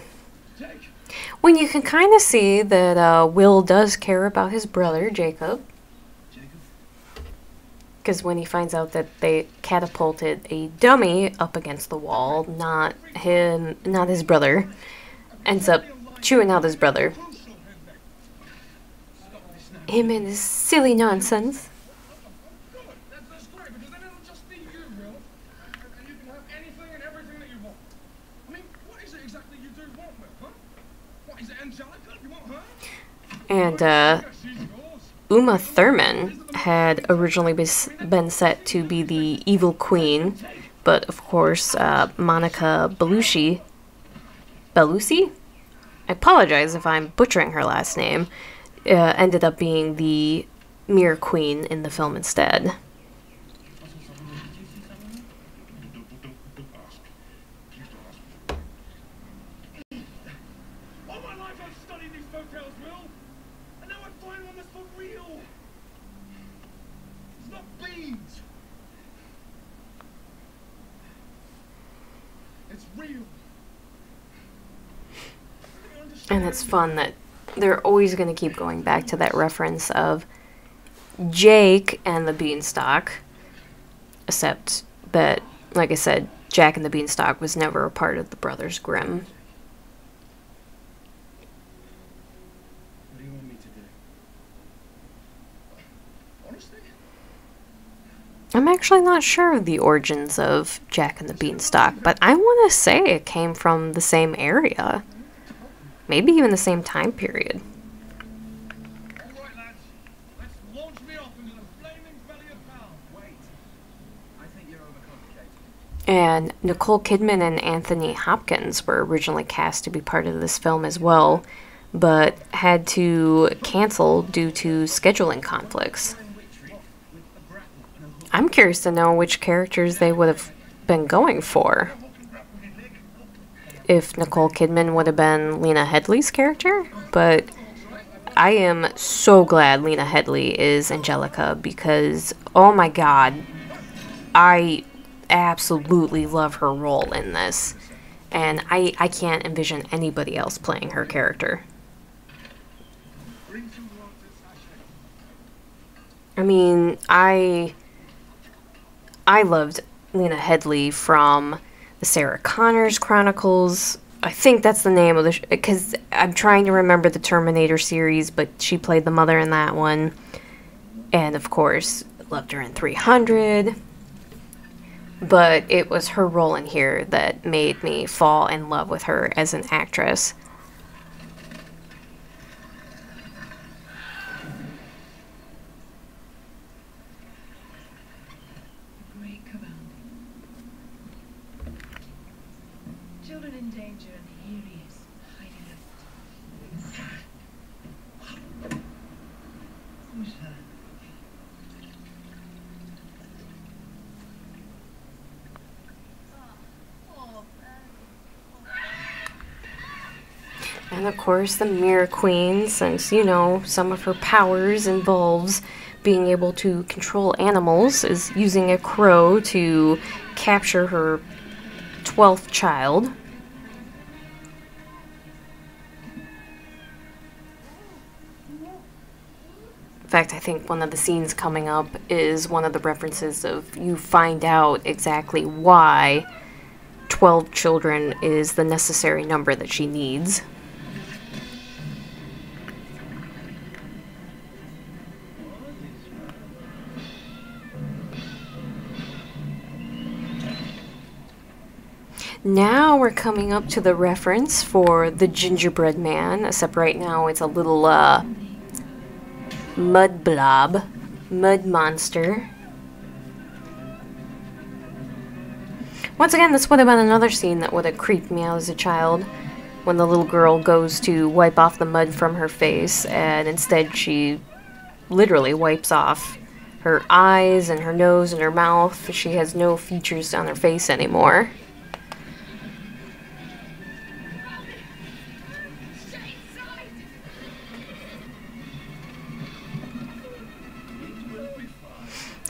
When you can kind of see that Will does care about his brother, Jacob. Because when he finds out that they catapulted a dummy up against the wall, not his brother, ends up chewing out his brother. Him and his silly nonsense. Good. That's great, because then it'll just be you, Will. And you can have anything and everything that you want. I mean, what is it exactly you do want, Will, huh? What, is it Angelica? You want her? And, Yes, she's yours. Uma Thurman had originally been set to be the evil queen, but of course, Monica Bellucci, I apologize if I'm butchering her last name, ended up being the Mirror Queen in the film instead. Don't ask. Please don't ask. All my life I've studied these folktales, Will. And now I find one that's for real. It's not beans. It's real. And it's fun that they're always going to keep going back to that reference of Jake and the Beanstalk. Except that, like I said, Jack and the Beanstalk was never a part of the Brothers Grimm. What do you want me to do? Honestly? I'm actually not sure of the origins of Jack and the Beanstalk, but I want to say it came from the same area. Maybe even the same time period. All right, lads. Let's launch me off into the flaming belly of hell. Wait. I think you're overcomplicating. And Nicole Kidman and Anthony Hopkins were originally cast to be part of this film as well, but had to cancel due to scheduling conflicts. I'm curious to know which characters they would have been going for. If Nicole Kidman would have been Lena Headey's character, but I am so glad Lena Headey is Angelica because, oh my god, I absolutely love her role in this, and I can't envision anybody else playing her character. I mean, I loved Lena Headey from the Sarah Connors Chronicles. I think that's the name of the because I'm trying to remember the Terminator series, but she played the mother in that one. And of course, loved her in 300. But it was her role in here that made me fall in love with her as an actress. Great command. Children in danger, and here he is, hiding out. Who's that? And of course, the Mirror Queen, since, you know, some of her powers involves being able to control animals, is using a crow to capture her 12th child. In fact, I think one of the scenes coming up is one of the references of you find out exactly why 12 children is the necessary number that she needs. Now we're coming up to the reference for the gingerbread man, except right now it's a little mud blob, mud monster. Once again, this would have been another scene that would have creeped me out as a child. When the little girl goes to wipe off the mud from her face, and instead she literally wipes off her eyes and her nose and her mouth. She has no features on her face anymore.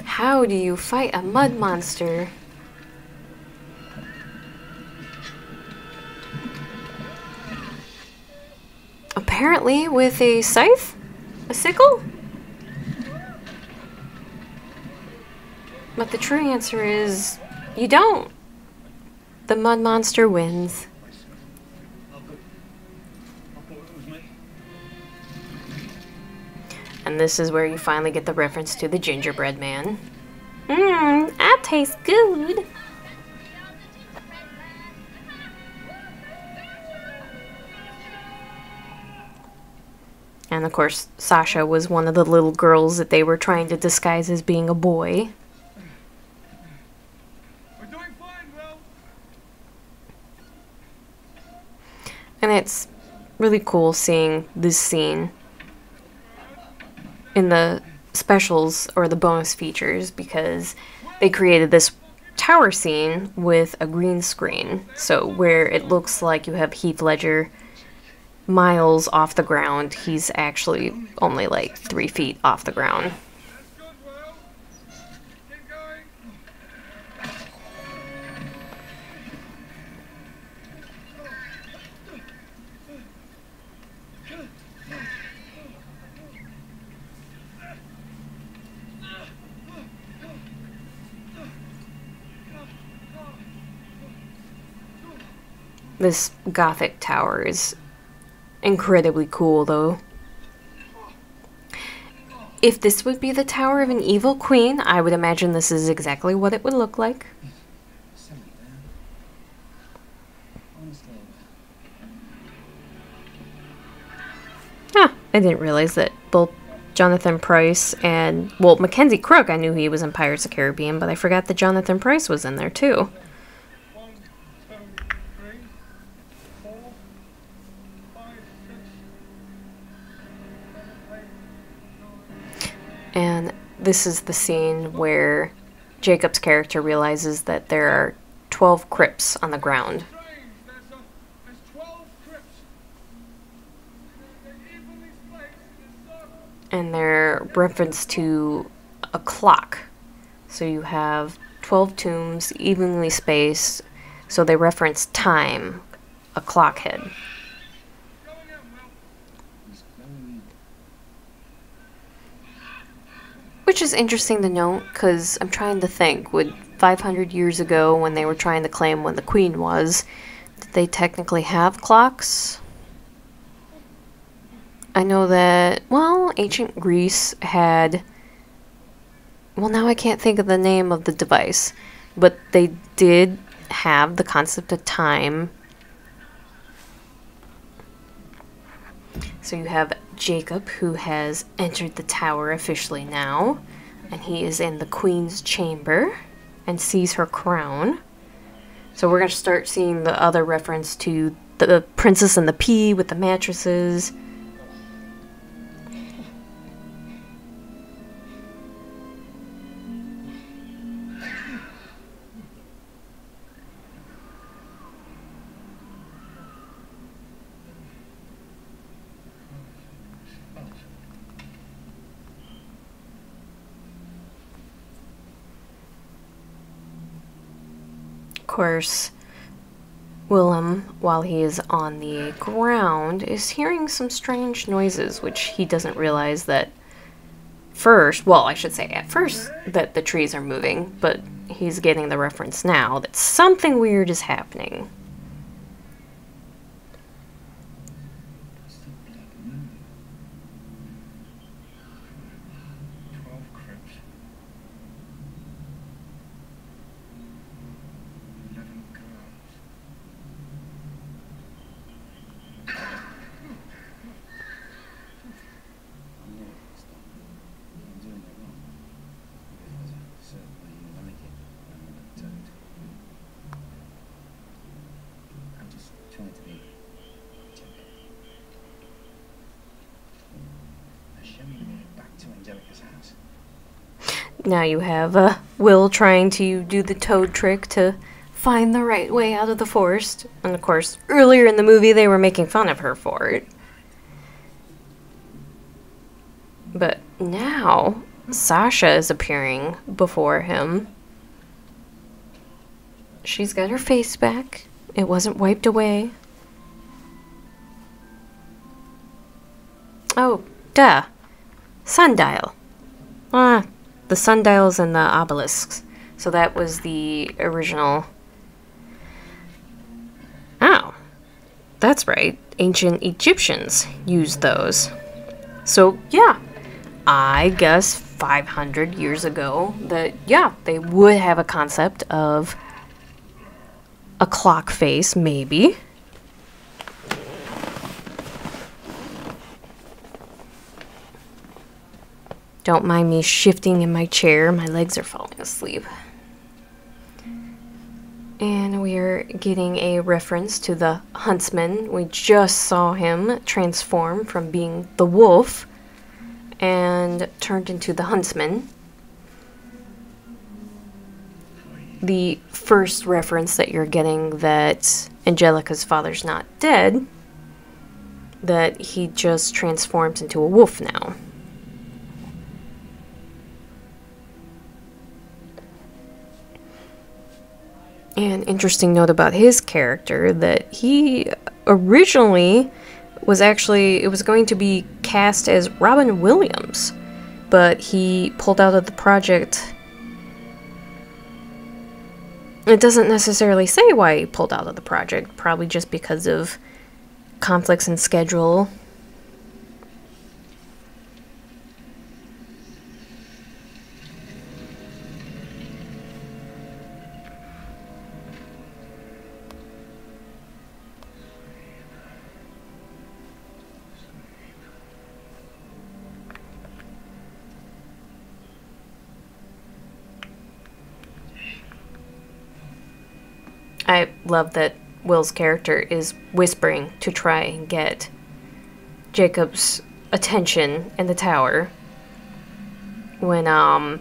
How do you fight a mud monster? Apparently with a scythe? A sickle? But the true answer is, you don't. The mud monster wins. And this is where you finally get the reference to the gingerbread man. That tastes good. And of course, Sasha was one of the little girls that they were trying to disguise as being a boy. We're doing fine, Will. And it's really cool seeing this scene in the specials or the bonus features, because they created this tower scene with a green screen. So where it looks like you have Heath Ledger miles off the ground, he's actually only like 3 feet off the ground. That's good, Will. Keep going. This Gothic tower is incredibly cool, though. If this would be the tower of an evil queen, I would imagine this is exactly what it would look like. Ah, I didn't realize that both Jonathan Pryce and, well, Mackenzie Crook, I knew he was in Pirates of the Caribbean, but I forgot that Jonathan Pryce was in there too. 1, 2, 3, 4, 5, 6, 7, 8, 9. And this is the scene where Jacob's character realizes that there are 12 crypts on the ground. There's 12 crypts. They're evenly spaced in a circle. And they're reference to a clock. So you have 12 tombs evenly spaced, so they reference time, a clock head. Going in, Will. Which is interesting to note, because I'm trying to think, would 500 years ago, when they were trying to claim when the queen was, did they technically have clocks? I know that, well, ancient Greece had, well, now I can't think of the name of the device, but they did have the concept of time. So you have Jacob, who has entered the tower officially now, and he is in the queen's chamber and sees her crown. So we're going to start seeing the other reference to the Princess and the Pea with the mattresses. Of course, Willem, while he is on the ground, is hearing some strange noises, which he doesn't realize that first, well, I should say at first, that the trees are moving, but he's getting the reference now that something weird is happening. Now you have Will trying to do the toad trick to find the right way out of the forest. And of course, earlier in the movie they were making fun of her for it. But now Sasha is appearing before him. She's got her face back. It wasn't wiped away. Oh, duh. Sundial. The sundials and the obelisks. So that was the original. Oh, that's right. Ancient Egyptians used those. So, yeah. I guess 500 years ago that, yeah, they would have a concept of a clock face, maybe. Don't mind me shifting in my chair. My legs are falling asleep. And we're getting a reference to the huntsman. We just saw him transform from being the wolf and turned into the huntsman. The first reference that you're getting that Angelica's father's not dead, that he just transforms into a wolf now. An interesting note about his character, that he originally was actually, it was going to be cast as Robin Williams, but he pulled out of the project. It doesn't necessarily say why he pulled out of the project, probably just because of conflicts in schedule. I love that Will's character is whispering to try and get Jacob's attention in the tower. When,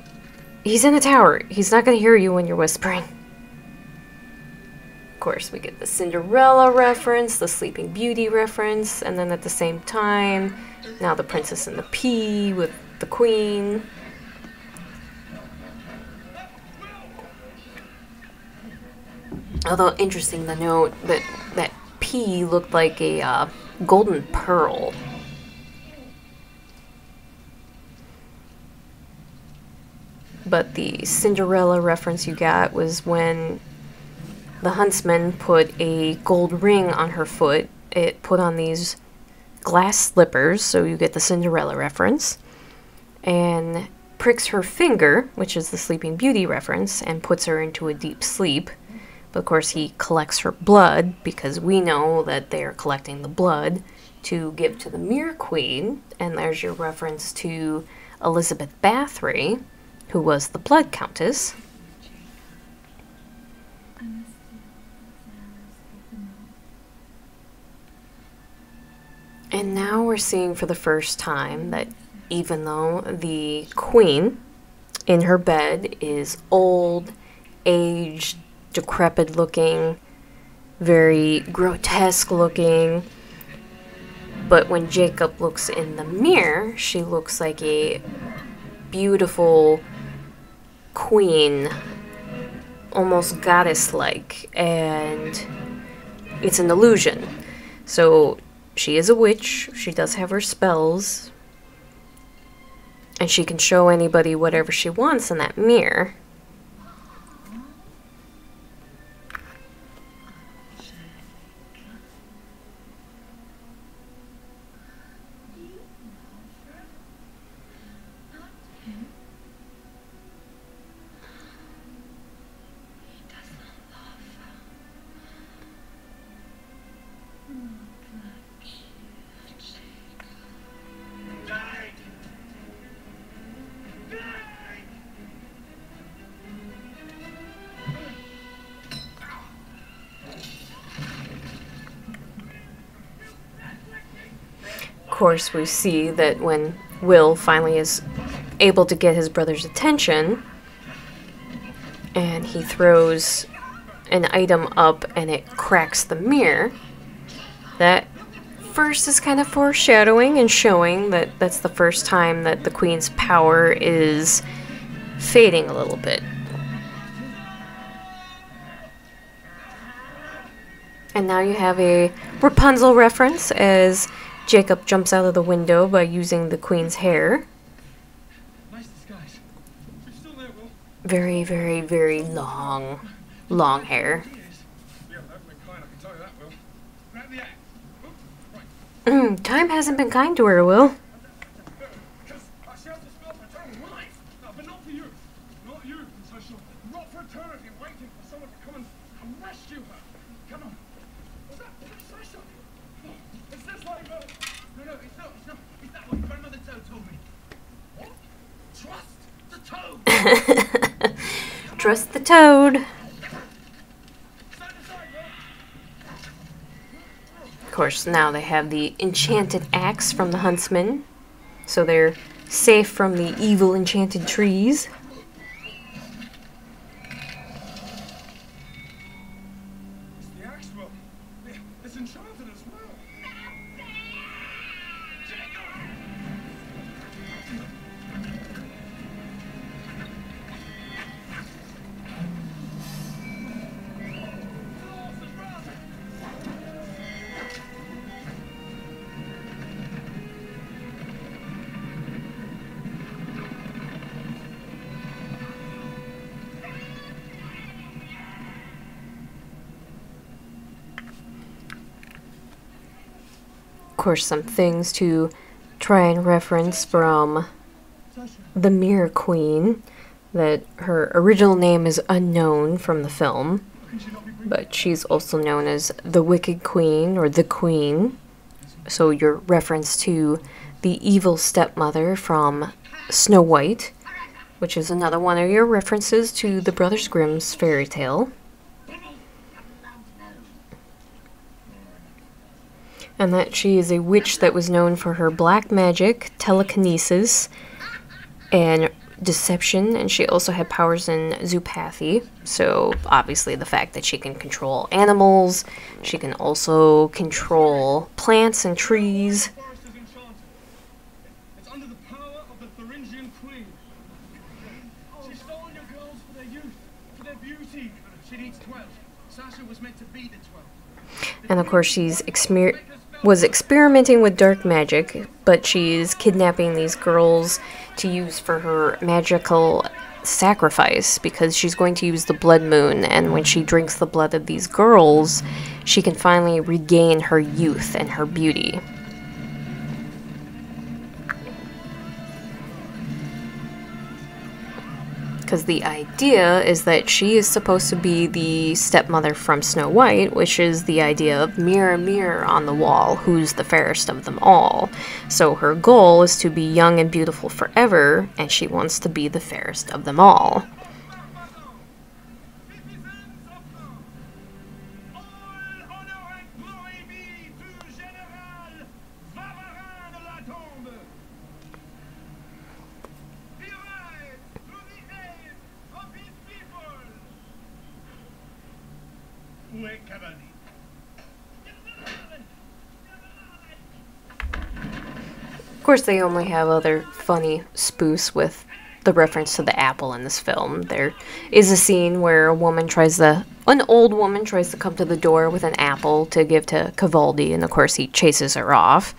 he's in the tower. He's not gonna hear you when you're whispering. Of course, we get the Cinderella reference, the Sleeping Beauty reference, and then at the same time, now the Princess and the Pea with the Queen. Although interesting to note that that pea looked like a golden pearl. But the Cinderella reference you got was when the huntsman put a gold ring on her foot. It put on these glass slippers, so you get the Cinderella reference, and pricks her finger, which is the Sleeping Beauty reference, and puts her into a deep sleep. But of course he collects her blood, because we know that they're collecting the blood to give to the Mirror Queen, and there's your reference to Elizabeth Báthory, who was the Blood Countess. And now we're seeing for the first time that even though the Queen in her bed is old, aged, decrepit looking, very grotesque looking, but when Jacob looks in the mirror, she looks like a beautiful queen, almost goddess-like, and it's an illusion. So she is a witch, she does have her spells, and she can show anybody whatever she wants in that mirror. Of course, we see that when Will finally is able to get his brother's attention, and he throws an item up and it cracks the mirror. That first is kind of foreshadowing and showing that that's the first time that the Queen's power is fading a little bit. And now you have a Rapunzel reference as Jacob jumps out of the window by using the Queen's hair. Nice disguise. You're still there, Will. Very, very, very long hair. Yeah, that's been kind, I can tell you that, Will. Grab the axe. Right. Time hasn't been kind to her, Will. Because I shall to spell for eternal life. No, but not for you. Not you, because I shall rot for eternity waiting for someone to come and rescue her. Come on. Was that Sasha? Is this like no, it's not. It's that what Grandmother Toad told me. What? Trust the toad. Trust the toad. Stand aside, Will. Of course, now they have the enchanted axe from the huntsman, so they're safe from the evil enchanted trees. It's the axe, Will. It's enchanted as well. Of course, some things to try and reference from the Mirror Queen, that her original name is unknown from the film, but she's also known as the Wicked Queen or the Queen. So your reference to the evil stepmother from Snow White, which is another one of your references to the Brothers Grimm's fairy tale. And that she is a witch that was known for her black magic, telekinesis, and deception, and she also had powers in zoopathy. So obviously the fact that she can control animals, she can also control plants and trees. The forest is enchanted. It's under the power of the Thuringian Queen. She stole your girls for their youth, for their beauty. She needs 12. Sasha was meant to be the 12. And of course she's was experimenting with dark magic, but she's kidnapping these girls to use for her magical sacrifice, because she's going to use the blood moon, and when she drinks the blood of these girls, she can finally regain her youth and her beauty. Because the idea is that she is supposed to be the stepmother from Snow White, which is the idea of mirror, mirror on the wall, who's the fairest of them all. So her goal is to be young and beautiful forever, and she wants to be the fairest of them all. Of course, they only have other funny spoofs with the reference to the apple in this film. There is a scene where an old woman tries to come to the door with an apple to give to Cavaldi, and of course he chases her off.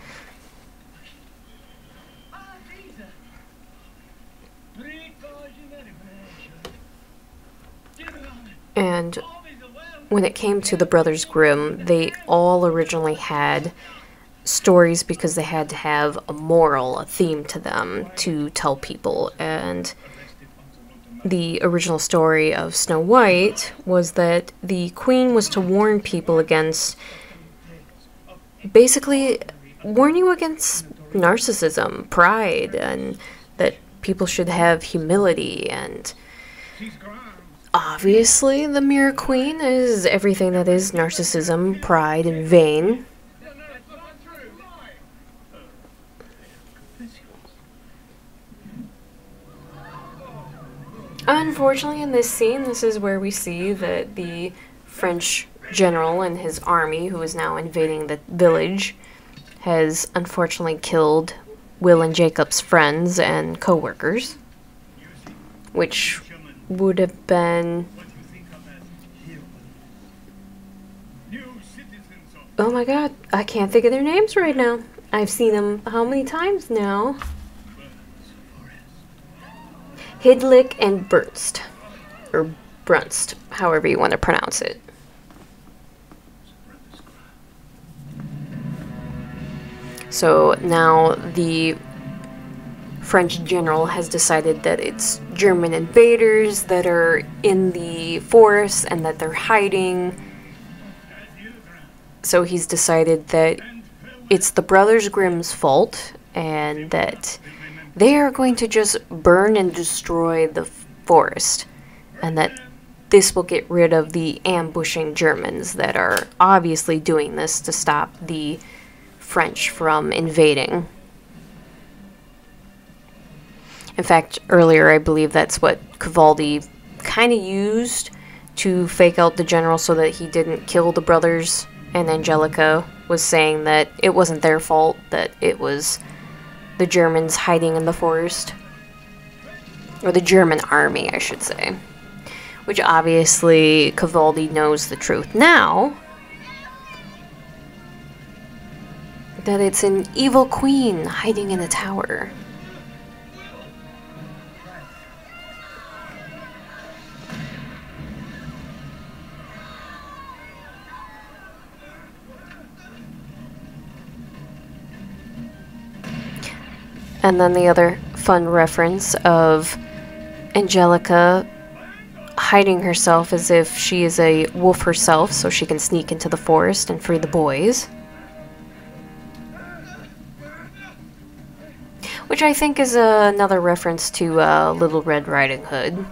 And when it came to the Brothers Grimm, they all originally had stories because they had to have a moral, a theme to them to tell people. And the original story of Snow White was that the queen was to warn people against, basically warn you against narcissism, pride, and that people should have humility. And obviously the Mirror Queen is everything that is narcissism, pride, and vain. Unfortunately, in this scene, this is where we see that the French general and his army, who is now invading the village, has unfortunately killed Will and Jacob's friends and co-workers, which would have been... Oh my god, I can't think of their names right now. I've seen them how many times now? Hidlik and Brunst. Or Brunst, however you want to pronounce it. So now the French general has decided that it's German invaders that are in the forest and that they're hiding. So he's decided that it's the Brothers Grimm's fault and that they are going to just burn and destroy the forest, and that this will get rid of the ambushing Germans that are obviously doing this to stop the French from invading. In fact, earlier I believe that's what Cavaldi kind of used to fake out the general so that he didn't kill the brothers, and Angelica was saying that it wasn't their fault, that it was the Germans hiding in the forest. Or the German army, I should say. Which obviously Cavaldi knows the truth now. That it's an evil queen hiding in a tower. And then the other fun reference of Angelica hiding herself as if she is a wolf herself so she can sneak into the forest and free the boys. Which I think is another reference to Little Red Riding Hood.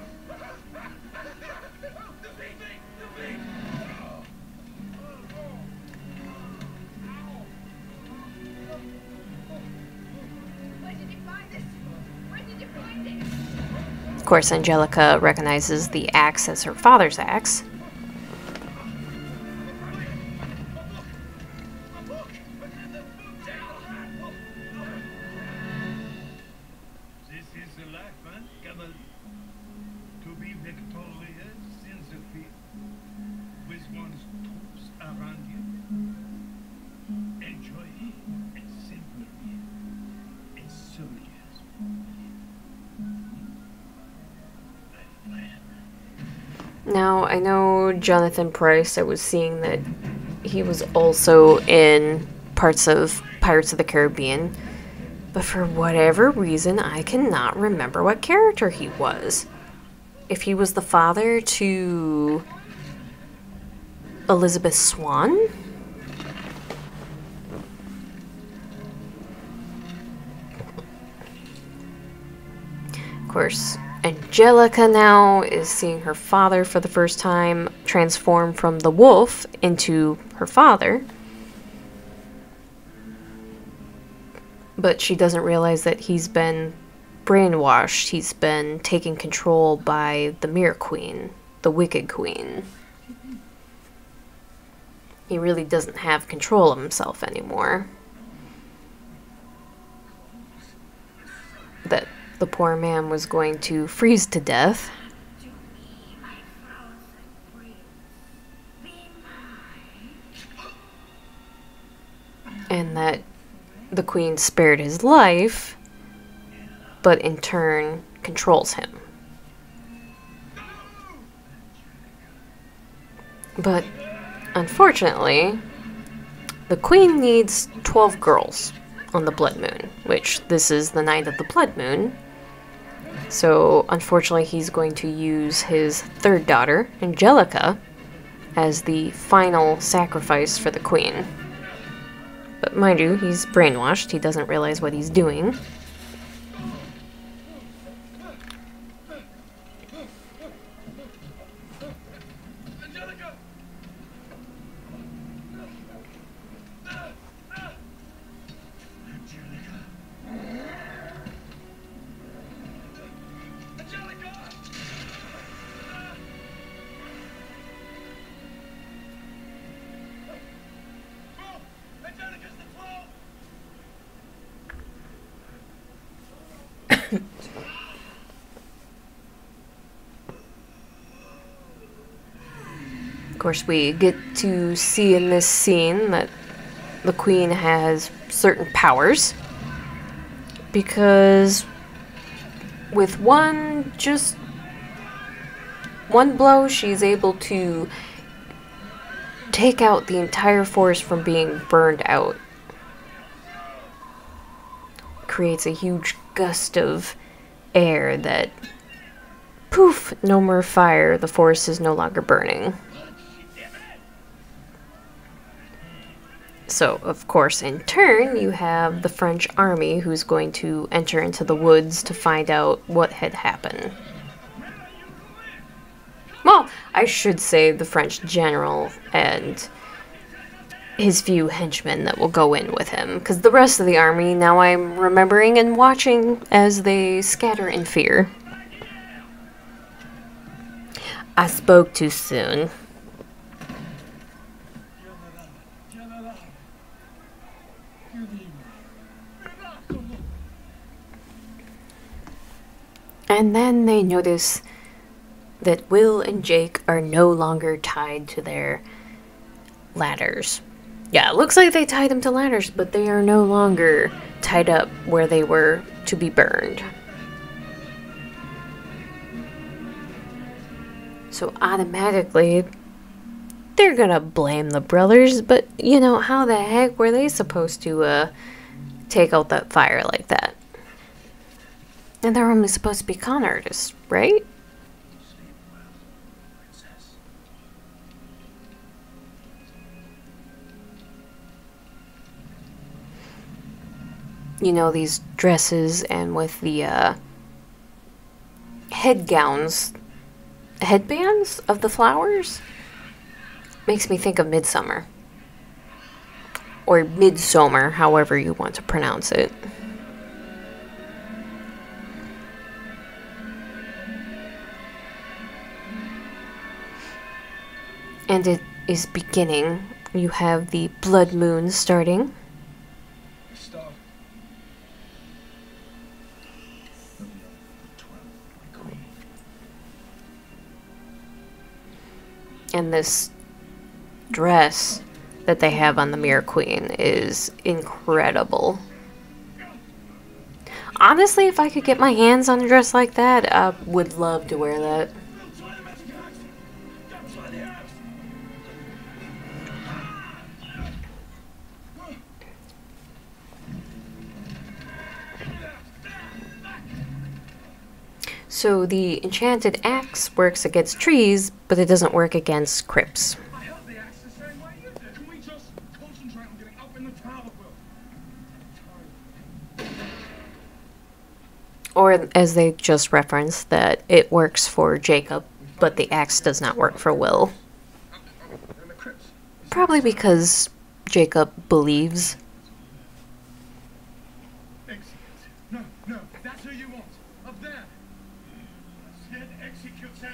Of course, Angelica recognizes the axe as her father's axe. This is the life, man. Come on. To be victorious in the field with one's troops around you. Enjoy a simple meal. A soldier's Now, I know Jonathan Pryce, I was seeing that he was also in parts of Pirates of the Caribbean, but for whatever reason, I cannot remember what character he was. If he was the father to Elizabeth Swann? Of course, Angelica now is seeing her father for the first time transform from the wolf into her father. But she doesn't realize that he's been brainwashed. He's been taken control by the Mirror Queen, the Wicked Queen. He really doesn't have control of himself anymore. That the poor man was going to freeze to death. And that the queen spared his life, but in turn controls him. But unfortunately, the queen needs 12 girls on the blood moon, which this is the night of the blood moon. So unfortunately, he's going to use his third daughter, Angelica, as the final sacrifice for the queen. But mind you, he's brainwashed. He doesn't realize what he's doing. Of course, we get to see in this scene that the queen has certain powers, because with just one blow, she's able to take out the entire forest from being burned out. Creates a huge gust of air that, poof, no more fire, the forest is no longer burning. So, of course, in turn, you have the French army who's going to enter into the woods to find out what had happened. Well, I should say the French general and his few henchmen that will go in with him, because the rest of the army, now I'm remembering and watching as they scatter in fear. I spoke too soon. And then they notice that Will and Jake are no longer tied to their ladders. Yeah, it looks like they tied them to ladders, but they are no longer tied up where they were to be burned. So automatically, they're gonna blame the brothers, but you know, how the heck were they supposed to take out that fire like that? And they're only supposed to be con artists, right? You know, these dresses and with the headbands of the flowers makes me think of Midsummer. Or Midsummer, however you want to pronounce it. And it is beginning. You have the blood moon starting. Stop. And this dress that they have on the Mirror Queen is incredible. Honestly, if I could get my hands on a dress like that, I would love to wear that. So the enchanted axe works against trees, but it doesn't work against crypts. I held the axe the same way you did. Can we just concentrate on getting up in the tower, Will? Or, as they just referenced, that it works for Jacob, but the axe does not work for Will. In the crypts. Probably because Jacob believes. Execute. No, no, that's who you want. Up there. I said execute him.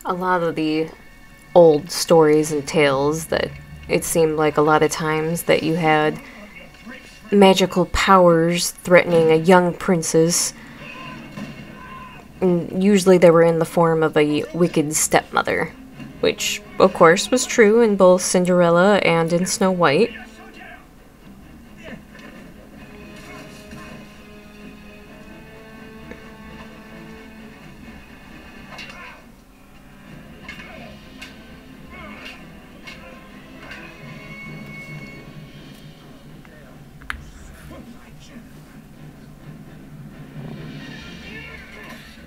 A lot of the old stories and tales that it seemed like a lot of times that you had magical powers threatening a young princess. And usually they were in the form of a wicked stepmother, which of course was true in both Cinderella and in Snow White.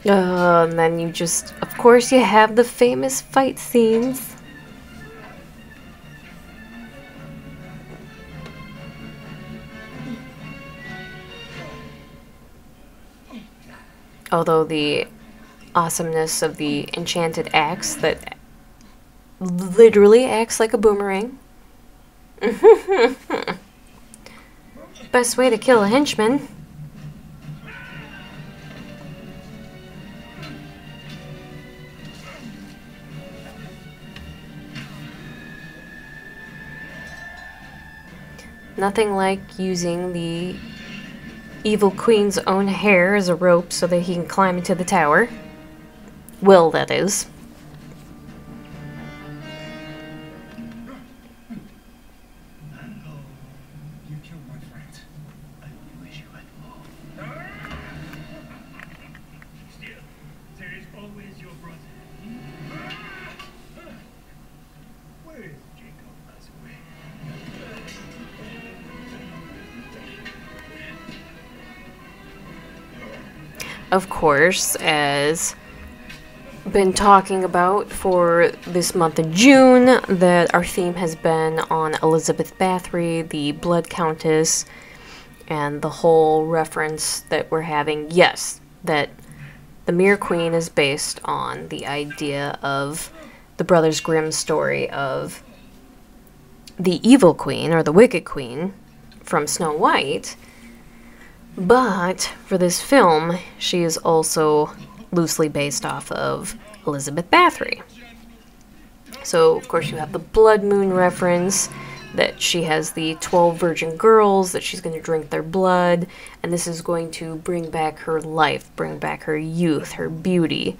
And then you just, of course, you have the famous fight scenes. Although the awesomeness of the enchanted axe that literally acts like a boomerang. Best way to kill a henchman. Nothing like using the evil queen's own hair as a rope so that he can climb into the tower. Will, that is. You killed my friend. I wish you had more. Still, there is always your brother. Where is Jacob Bathory? Of course, as been talking about for this month of June, that our theme has been on Elizabeth Báthory, the Blood Countess, and the whole reference that we're having. Yes, that the Mere Queen is based on the idea of the Brothers Grimm story of the evil queen, or the wicked queen, from Snow White. But for this film, she is also loosely based off of Elizabeth Báthory. So, of course, you have the blood moon reference, that she has the 12 virgin girls, that she's going to drink their blood, and this is going to bring back her life, bring back her youth, her beauty.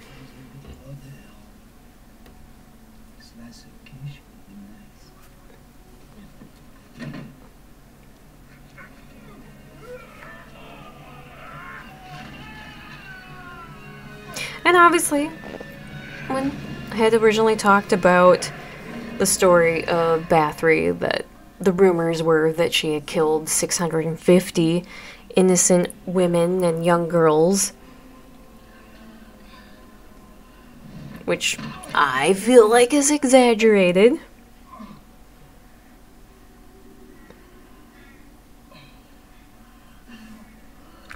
And obviously, when I had originally talked about the story of Bathory, that the rumors were that she had killed 650 innocent women and young girls, which I feel like is exaggerated.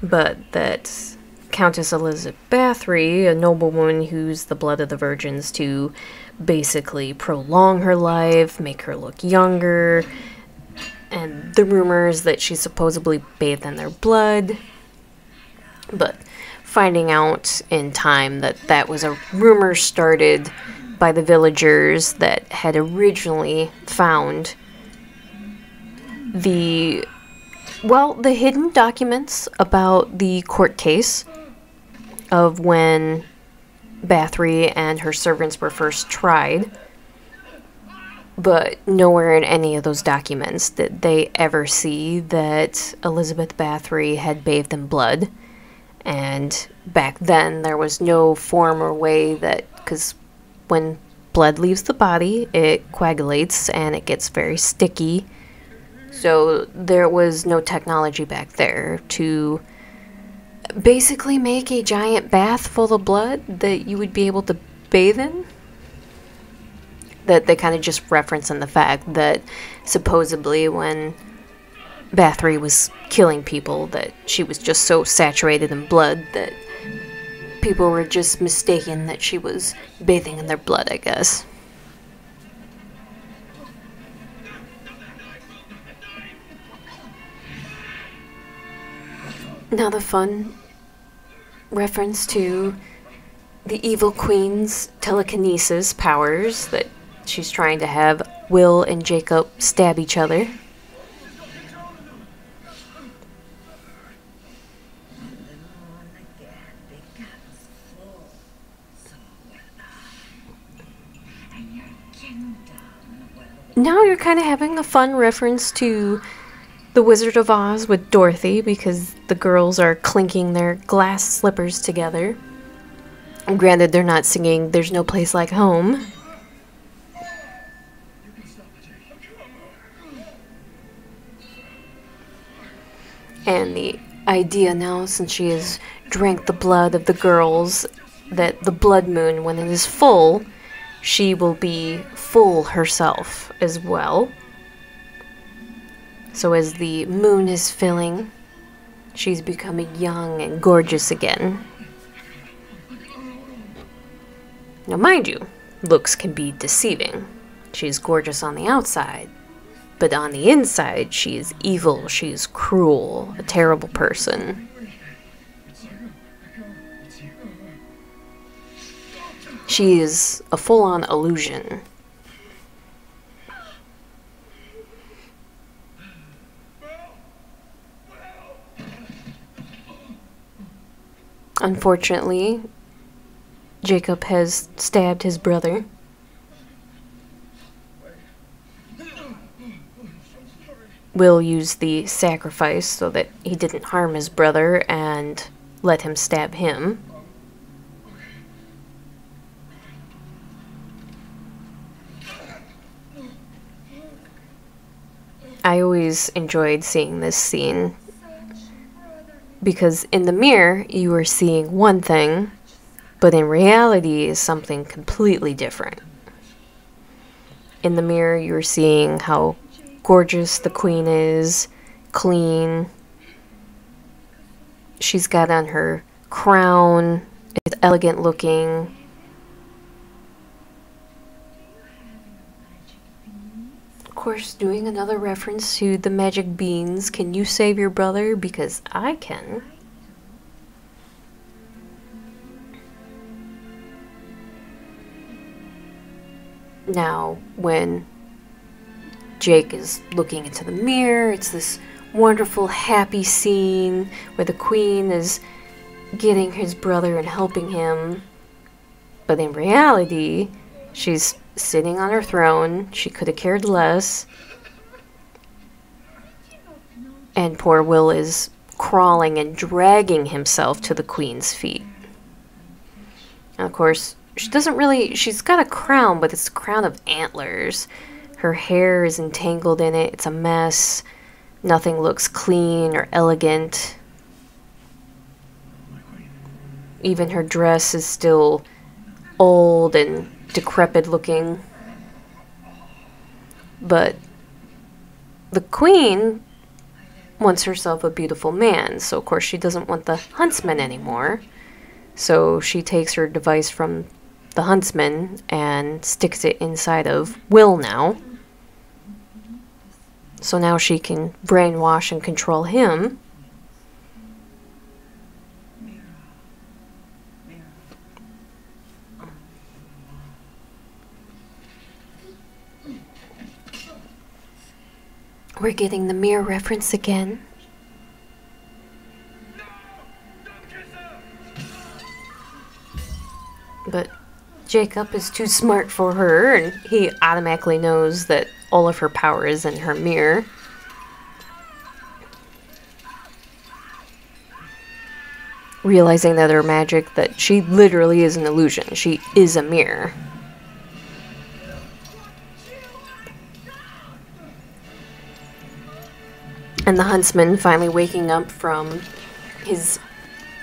But that Countess Elizabeth Báthory, a noblewoman who's the blood of the virgins to basically prolong her life, make her look younger, and the rumors that she supposedly bathed in their blood. But finding out in time that that was a rumor started by the villagers that had originally found the hidden documents about the court case of when Bathory and her servants were first tried. But nowhere in any of those documents did they ever see that Elizabeth Báthory had bathed in blood. And back then there was no form or way that, because when blood leaves the body, it coagulates and it gets very sticky. So there was no technology back there to basically make a giant bath full of blood that you would be able to bathe in. That they kind of just reference in the fact that supposedly when Bathory was killing people, that she was just so saturated in blood that people were just mistaken that she was bathing in their blood, I guess. Now the fun reference to the evil queen's telekinesis powers, that she's trying to have Will and Jacob stab each other. Now you're kind of having a fun reference to The Wizard of Oz with Dorothy, because the girls are clinking their glass slippers together. And granted, they're not singing There's No Place Like Home. And the idea now, since she has drank the blood of the girls, that the blood moon, when it is full, she will be full herself as well. So as the moon is filling, she's becoming young and gorgeous again. Now mind you, looks can be deceiving. She's gorgeous on the outside, but on the inside she is evil, she is cruel, a terrible person. She is a full-on illusion. Unfortunately, Jacob has stabbed his brother. Will used the sacrifice so that he didn't harm his brother and let him stab him. I always enjoyed seeing this scene because in the mirror you were seeing one thing, but in reality is something completely different. In the mirror you were seeing how gorgeous the queen is, clean. She's got on her crown, it's elegant looking. Of course, doing another reference to the magic beans. Can you save your brother? Because I can. Now, when Jake is looking into the mirror, it's this wonderful, happy scene where the queen is getting his brother and helping him. But in reality, she's sitting on her throne. She could have cared less. And poor Will is crawling and dragging himself to the queen's feet. And of course, she doesn't really... She's got a crown, but it's a crown of antlers. Her hair is entangled in it. It's a mess. Nothing looks clean or elegant. Even her dress is still old and decrepit looking. But the queen wants herself a beautiful man, so of course she doesn't want the huntsman anymore. So she takes her device from the huntsman and sticks it inside of Will now. So now she can brainwash and control him. We're getting the mirror reference again. But Jacob is too smart for her, and he automatically knows that all of her power is in her mirror. Realizing that her magic, that she literally is an illusion. She is a mirror. And the huntsman finally waking up from his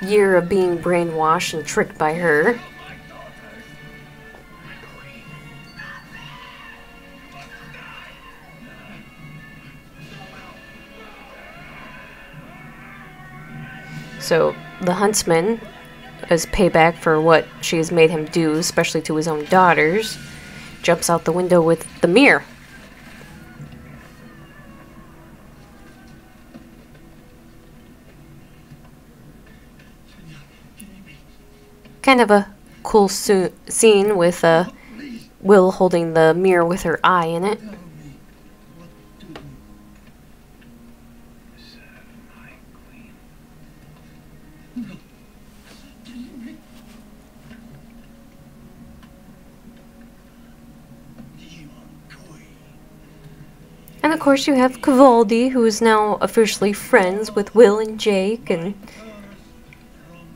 year of being brainwashed and tricked by her. So the huntsman, as payback for what she has made him do, especially to his own daughters, jumps out the window with the mirror. Kind of a cool scene with Will holding the mirror with her eye in it. And of course you have Cavaldi, who is now officially friends with Will and Jake, and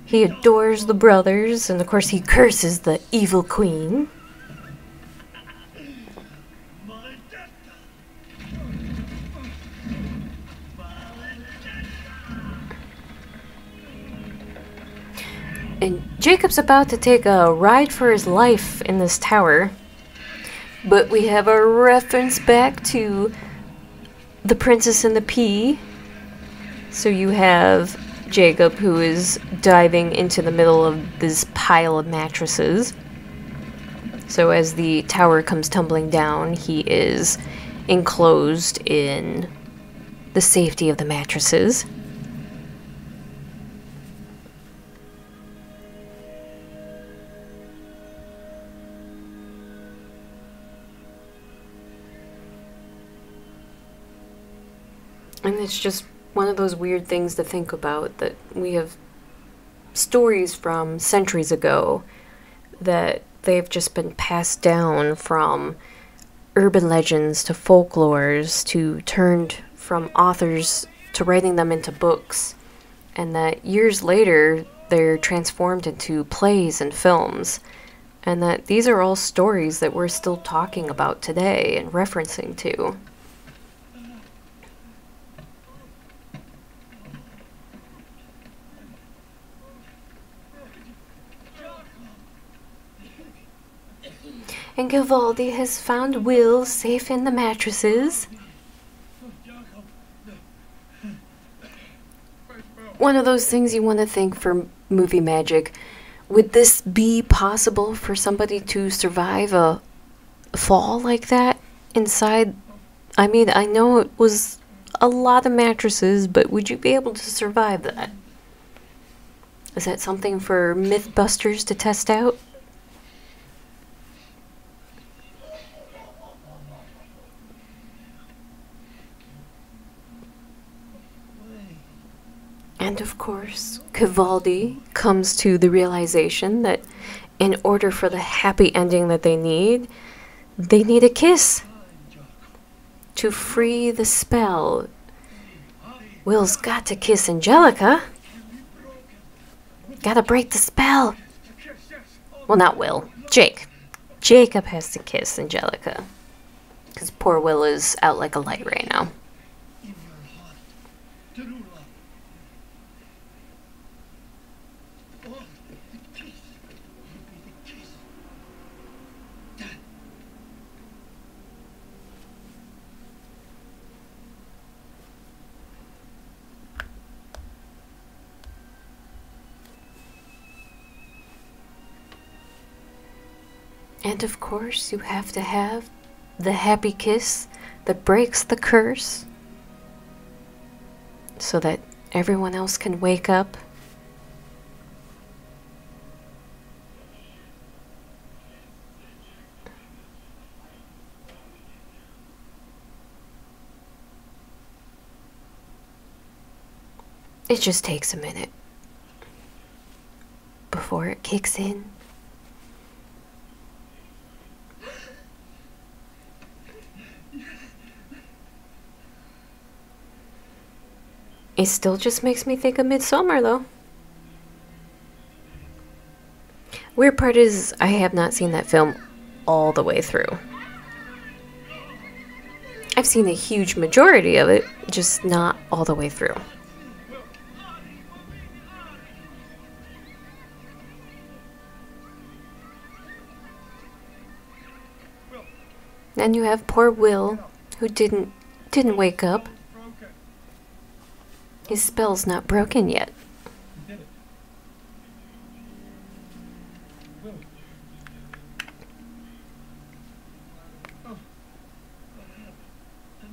he adores the brothers, and of course he curses the evil queen. And Jacob's about to take a ride for his life in this tower, but we have a reference back to The Princess and the Pea. So you have Jacob, who is diving into the middle of this pile of mattresses. So as the tower comes tumbling down, he is enclosed in the safety of the mattresses. And it's just one of those weird things to think about, that we have stories from centuries ago that they've just been passed down from urban legends to folklores to turned from authors to writing them into books, and that years later they're transformed into plays and films, and that these are all stories that we're still talking about today and referencing to. And Givaldi has found Will safe in the mattresses. One of those things you want to think for movie magic. Would this be possible for somebody to survive a fall like that inside? I mean, I know it was a lot of mattresses, but would you be able to survive that? Is that something for Mythbusters to test out? And of course, Givaldi comes to the realization that in order for the happy ending that they need a kiss to free the spell. Will's got to kiss Angelica. Gotta break the spell. Well, not Will. Jake. Jacob has to kiss Angelica. Because poor Will is out like a light right now. And of course, you have to have the happy kiss that breaks the curse so that everyone else can wake up. It just takes a minute before it kicks in. It still just makes me think of Midsommar, though. Weird part is, I have not seen that film all the way through. I've seen a huge majority of it, just not all the way through. Then you have poor Will, who didn't wake up. His spell's not broken yet. You did it. Will. Oh.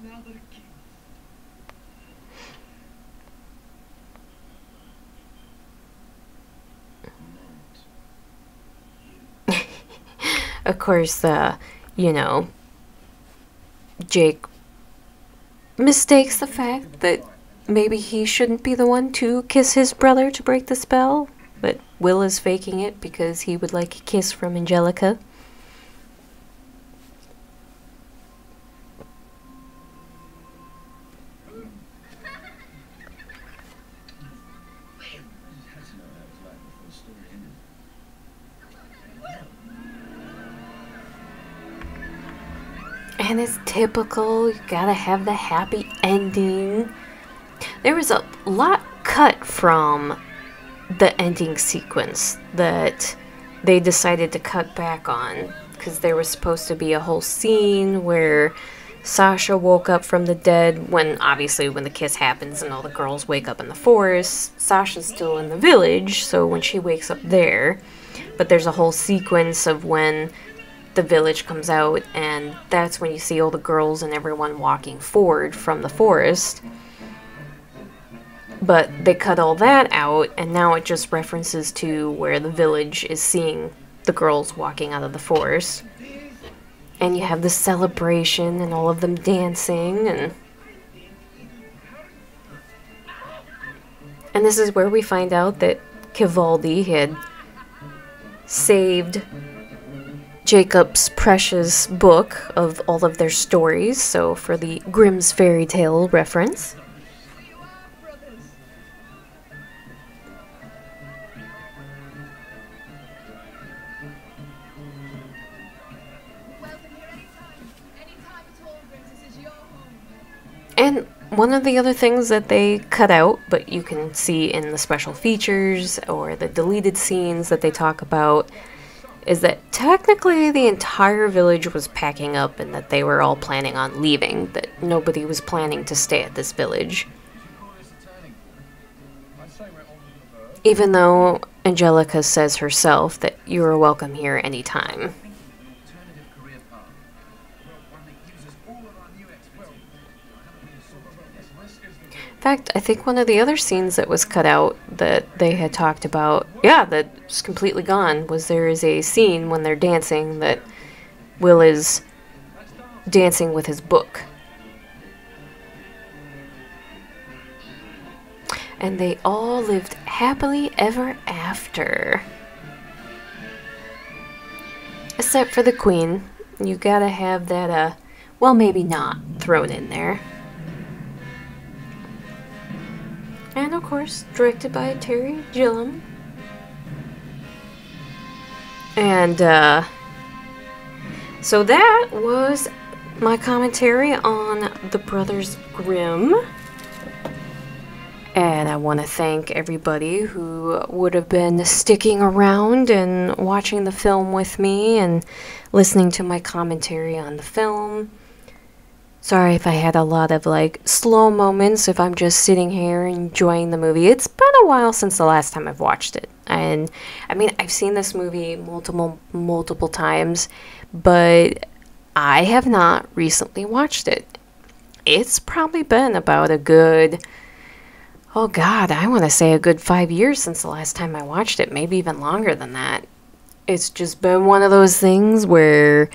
Another kiss. Of course, you know, Jake mistakes the fact that maybe he shouldn't be the one to kiss his brother to break the spell, but Will is faking it because he would like a kiss from Angelica. And it's typical, you gotta have the happy ending. There was a lot cut from the ending sequence that they decided to cut back on, because there was supposed to be a whole scene where Sasha woke up from the dead when the kiss happens and all the girls wake up in the forest. Sasha's still in the village, so when she wakes up there, but there's a whole sequence of when the village comes out, and that's when you see all the girls and everyone walking forward from the forest. But they cut all that out, and now it just references to where the village is seeing the girls walking out of the forest. And you have the celebration and all of them dancing, and this is where we find out that Kivaldi had saved Jacob's precious book of all of their stories, so for the Grimm's fairy tale reference. And one of the other things that they cut out, but you can see in the special features or the deleted scenes that they talk about, is that technically the entire village was packing up and that they were all planning on leaving, that nobody was planning to stay at this village. Even though Angelica says herself that you are welcome here anytime. In fact, I think one of the other scenes that was cut out that they had talked about, yeah, that's completely gone, was there is a scene when they're dancing that Will is dancing with his book. And they all lived happily ever after. Except for the Queen. You gotta have that, well, maybe not, thrown in there. And of course, directed by Terry Gilliam. And so that was my commentary on the Brothers Grimm. And I want to thank everybody who would have been sticking around and watching the film with me and listening to my commentary on the film. Sorry if I had a lot of like slow moments if I'm just sitting here enjoying the movie. It's been a while since the last time I've watched it. And I mean, I've seen this movie multiple times, but I have not recently watched it. It's probably been about a good, oh God, I want to say a good 5 years since the last time I watched it, maybe even longer than that. It's just been one of those things where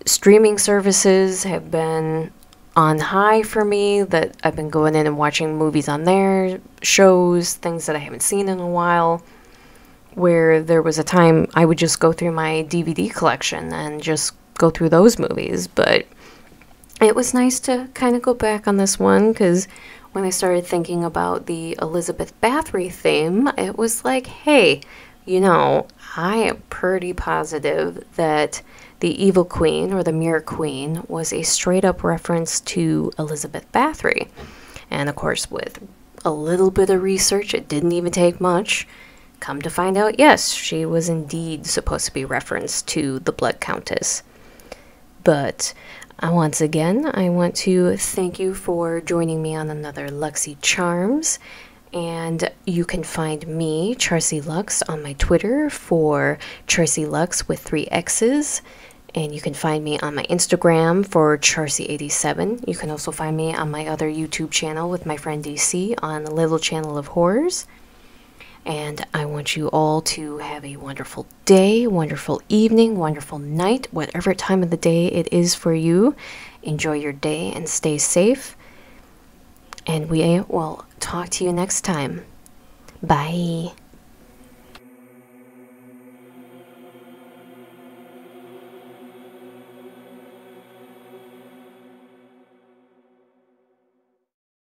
streaming services have been on high for me, that I've been going in and watching movies on there, shows, things that I haven't seen in a while, where there was a time I would just go through my DVD collection and just go through those movies. But it was nice to kind of go back on this one, because when I started thinking about the Elizabeth Báthory theme, it was like, hey, you know, I am pretty positive that the Evil Queen, or the Mirror Queen, was a straight-up reference to Elizabeth Báthory. And of course, with a little bit of research, it didn't even take much. Come to find out, yes, she was indeed supposed to be referenced to the Blood Countess. But once again, I want to thank you for joining me on another Luxxxy Charms. And you can find me, Charsie Lux, on my Twitter for Charsie Lux with 3 X's. And you can find me on my Instagram for Charsie87. You can also find me on my other YouTube channel with my friend DC on the Little Channel of Horrors. And I want you all to have a wonderful day, wonderful evening, wonderful night, whatever time of the day it is for you. Enjoy your day and stay safe. And we will talk to you next time. Bye.